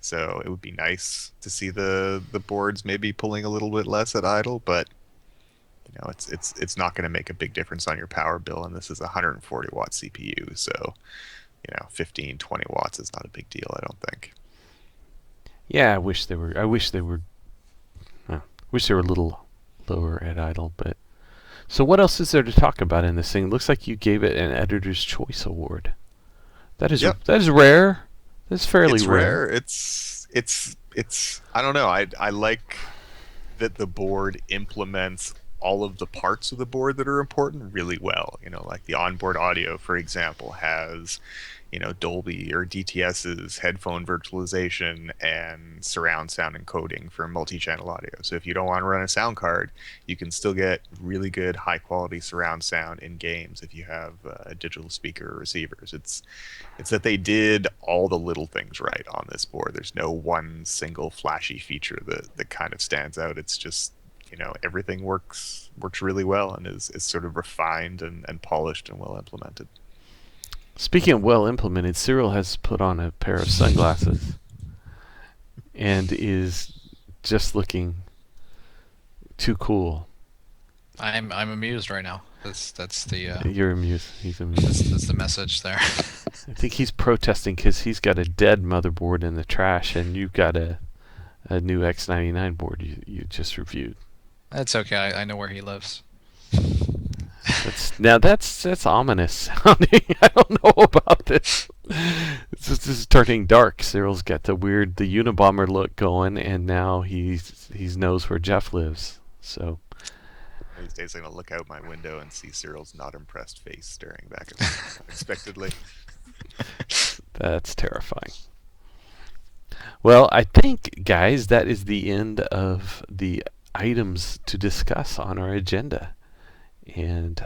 So it would be nice to see the boards maybe pulling a little bit less at idle, but it's not going to make a big difference on your power bill, and this is a 140 watt CPU, so 15, 20 watts is not a big deal, I don't think. Yeah, I wish they were. Wish they were a little lower at idle, but. So what else is there to talk about in this thing? It looks like you gave it an Editor's Choice Award. That is Yep. that is rare. That's fairly It's rare. rare. It's I don't know. I like that the board implements all of the parts of the board that are important really well. Like the onboard audio, for example, has Dolby or DTS's headphone virtualization and surround sound encoding for multi-channel audio. So if you don't want to run a sound card, you can still get really good high quality surround sound in games if you have digital speaker receivers. It's that they did all the little things right on this board. There's no one single flashy feature that kind of stands out. It's just everything works really well and is sort of refined and polished and well implemented. Speaking of well implemented, Cyril has put on a pair of sunglasses and is just looking too cool. I'm amused right now. That's the You're amused. He's amused. that's the message there. I think he's protesting because he's got a dead motherboard in the trash, and you've got a new X99 board you just reviewed. That's okay. I know where he lives. That's ominous sounding. I don't know about this. This is turning dark. Cyril's got the Unabomber look going, and now he knows where Jeff lives. So These days, I'm gonna look out my window and see Cyril's not impressed face staring back at me unexpectedly. that's terrifying. Well, I think, guys, that is the end of the items to discuss on our agenda. And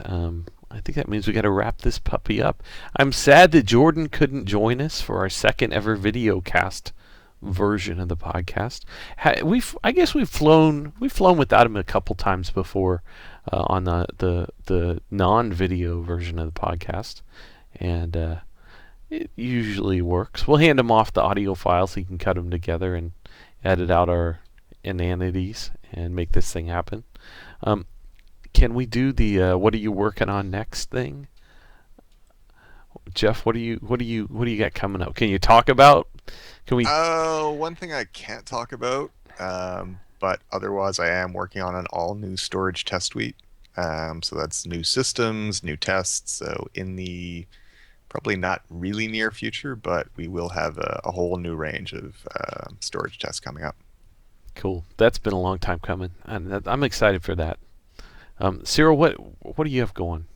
I think that means we got to wrap this puppy up. I'm sad that Jordan couldn't join us for our second ever video cast version of the podcast. I guess we've flown without him a couple times before on the non-video version of the podcast, and it usually works. We'll hand him off the audio file so he can cut them together and edit out our inanities and make this thing happen. Can we do the what are you working on next thing? Jeff, what do you got coming up? Can you talk about? Can we? One thing I can't talk about, but otherwise I am working on an all new storage test suite. So that's new systems, new tests. So in the probably not really near future, but we will have a whole new range of storage tests coming up. Cool. That's been a long time coming, and I'm excited for that. Cyril, what do you have going?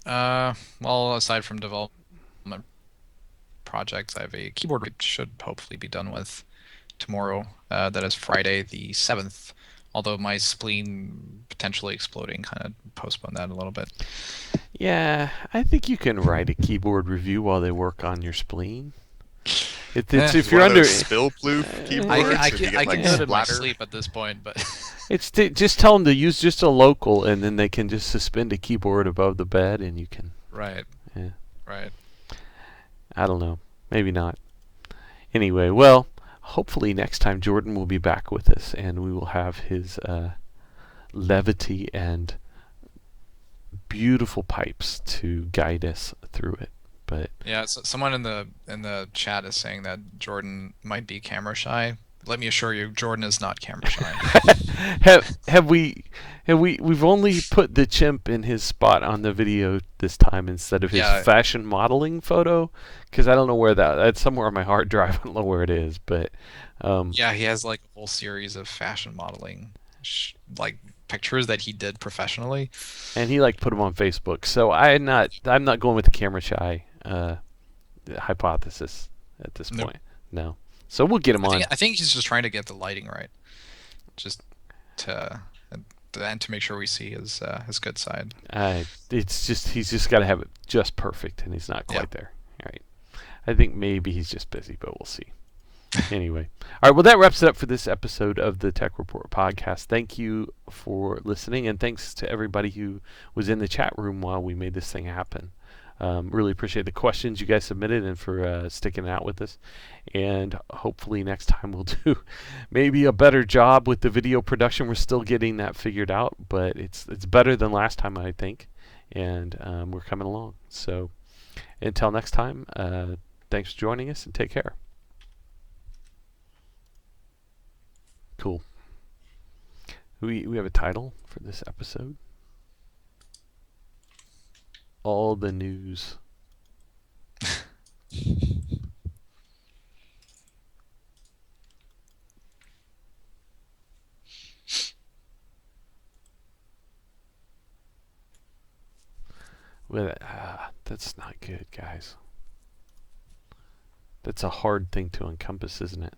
Well, aside from development projects, I have a keyboard which should hopefully be done with tomorrow. That is Friday the 7th. Although my spleen potentially exploding kind of postponed that a little bit. Yeah, I think you can write a keyboard review while they work on your spleen. It's if you're under spill-proof keyboards. I can do it in my splatter? sleep at this point, but it's just tell them to use just a local, and then they can just suspend a keyboard above the bed, and you can. right, Yeah. right. I don't know. Maybe not. Anyway, well, hopefully next time Jordan will be back with us, and we will have his levity and beautiful pipes to guide us through it. But Yeah, so someone in the chat is saying that Jordan might be camera shy. Let me assure you, Jordan is not camera shy. we've only put the chimp in his spot on the video this time instead of his fashion modeling photo, because I don't know where that's somewhere on my hard drive. I don't know where it is, but yeah, he has like a whole series of fashion modeling like pictures that he did professionally, and he put them on Facebook. So I'm not going with the camera shy hypothesis at this point. No. So we'll get him on. I think he's just trying to get the lighting right, just to make sure we see his good side. It's just he's just got to have it just perfect, and he's not quite there. All right. I think maybe he's just busy, but we'll see. Anyway. All right, well, that wraps it up for this episode of the Tech Report podcast. Thank you for listening, and thanks to everybody who was in the chat room while we made this thing happen. Really appreciate the questions you guys submitted and for sticking out with us. And hopefully next time we'll do maybe a better job with the video production. We're still getting that figured out, but it's better than last time, I think. And we're coming along. So until next time, thanks for joining us, and take care. Cool. We have a title for this episode. All the news. Well, that's not good, guys. That's a hard thing to encompass, isn't it?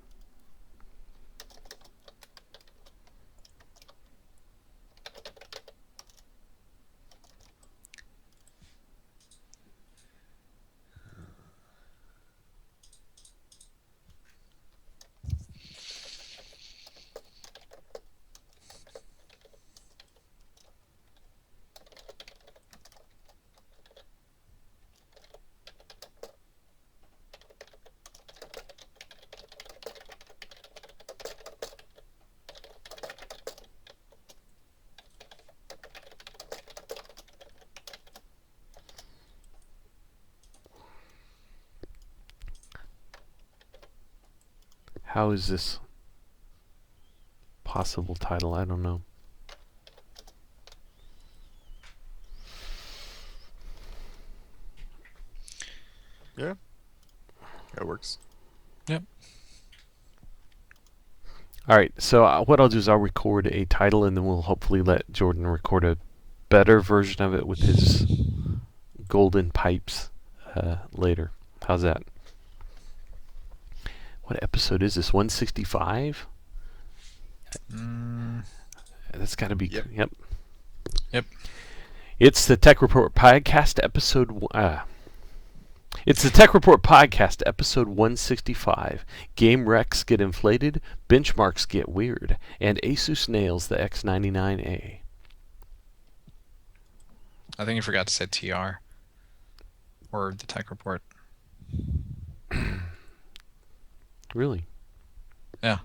How is this possible title? I don't know. Yeah, that works. Yep. All right, so what I'll do is I'll record a title, and then we'll hopefully let Jordan record a better version of it with his golden pipes later. How's that? What episode is this? 165? That's got to be. Yep. Yep. It's the Tech Report Podcast episode. It's the Tech Report Podcast episode 165. Game reqs get inflated, benchmarks get weird, and Asus nails the X99A. I think you forgot to say TR. Or the Tech Report. Really? Yeah.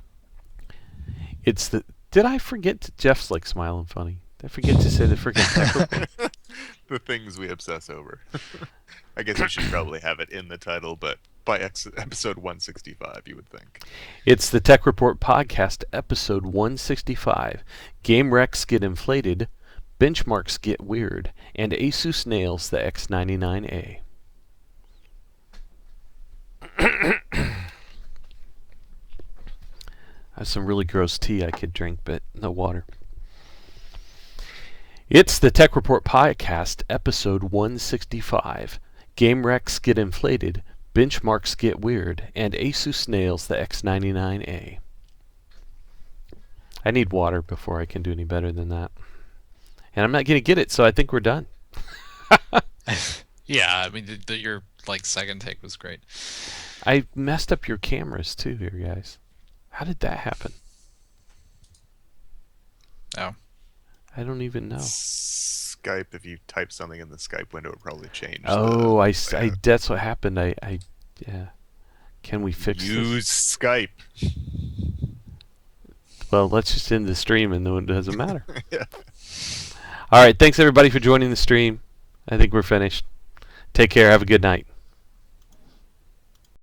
It's the. Did I forget to? Jeff's like smiling funny. Did I forget to say the freaking Tech Report? The things we obsess over. I guess you should probably have it in the title, but by episode 165, you would think. It's the Tech Report Podcast, episode 165. Game reqs get inflated, benchmarks get weird, and Asus nails the X99A. I have some really gross tea I could drink, but no water. It's the Tech Report Podcast, episode 165. Game reqs get inflated, benchmarks get weird, and Asus nails the X99A. I need water before I can do any better than that. And I'm not going to get it, so I think we're done. Yeah, I mean, your second take was great. I messed up your cameras too here, guys. How did that happen? Oh. I don't even know. Skype, if you type something in the Skype window, it probably changed. Oh, that's what happened. Yeah. Can we fix Use this? Skype. Well, let's just end the stream and then it doesn't matter. Yeah. All right, thanks everybody for joining the stream. I think we're finished. Take care. Have a good night.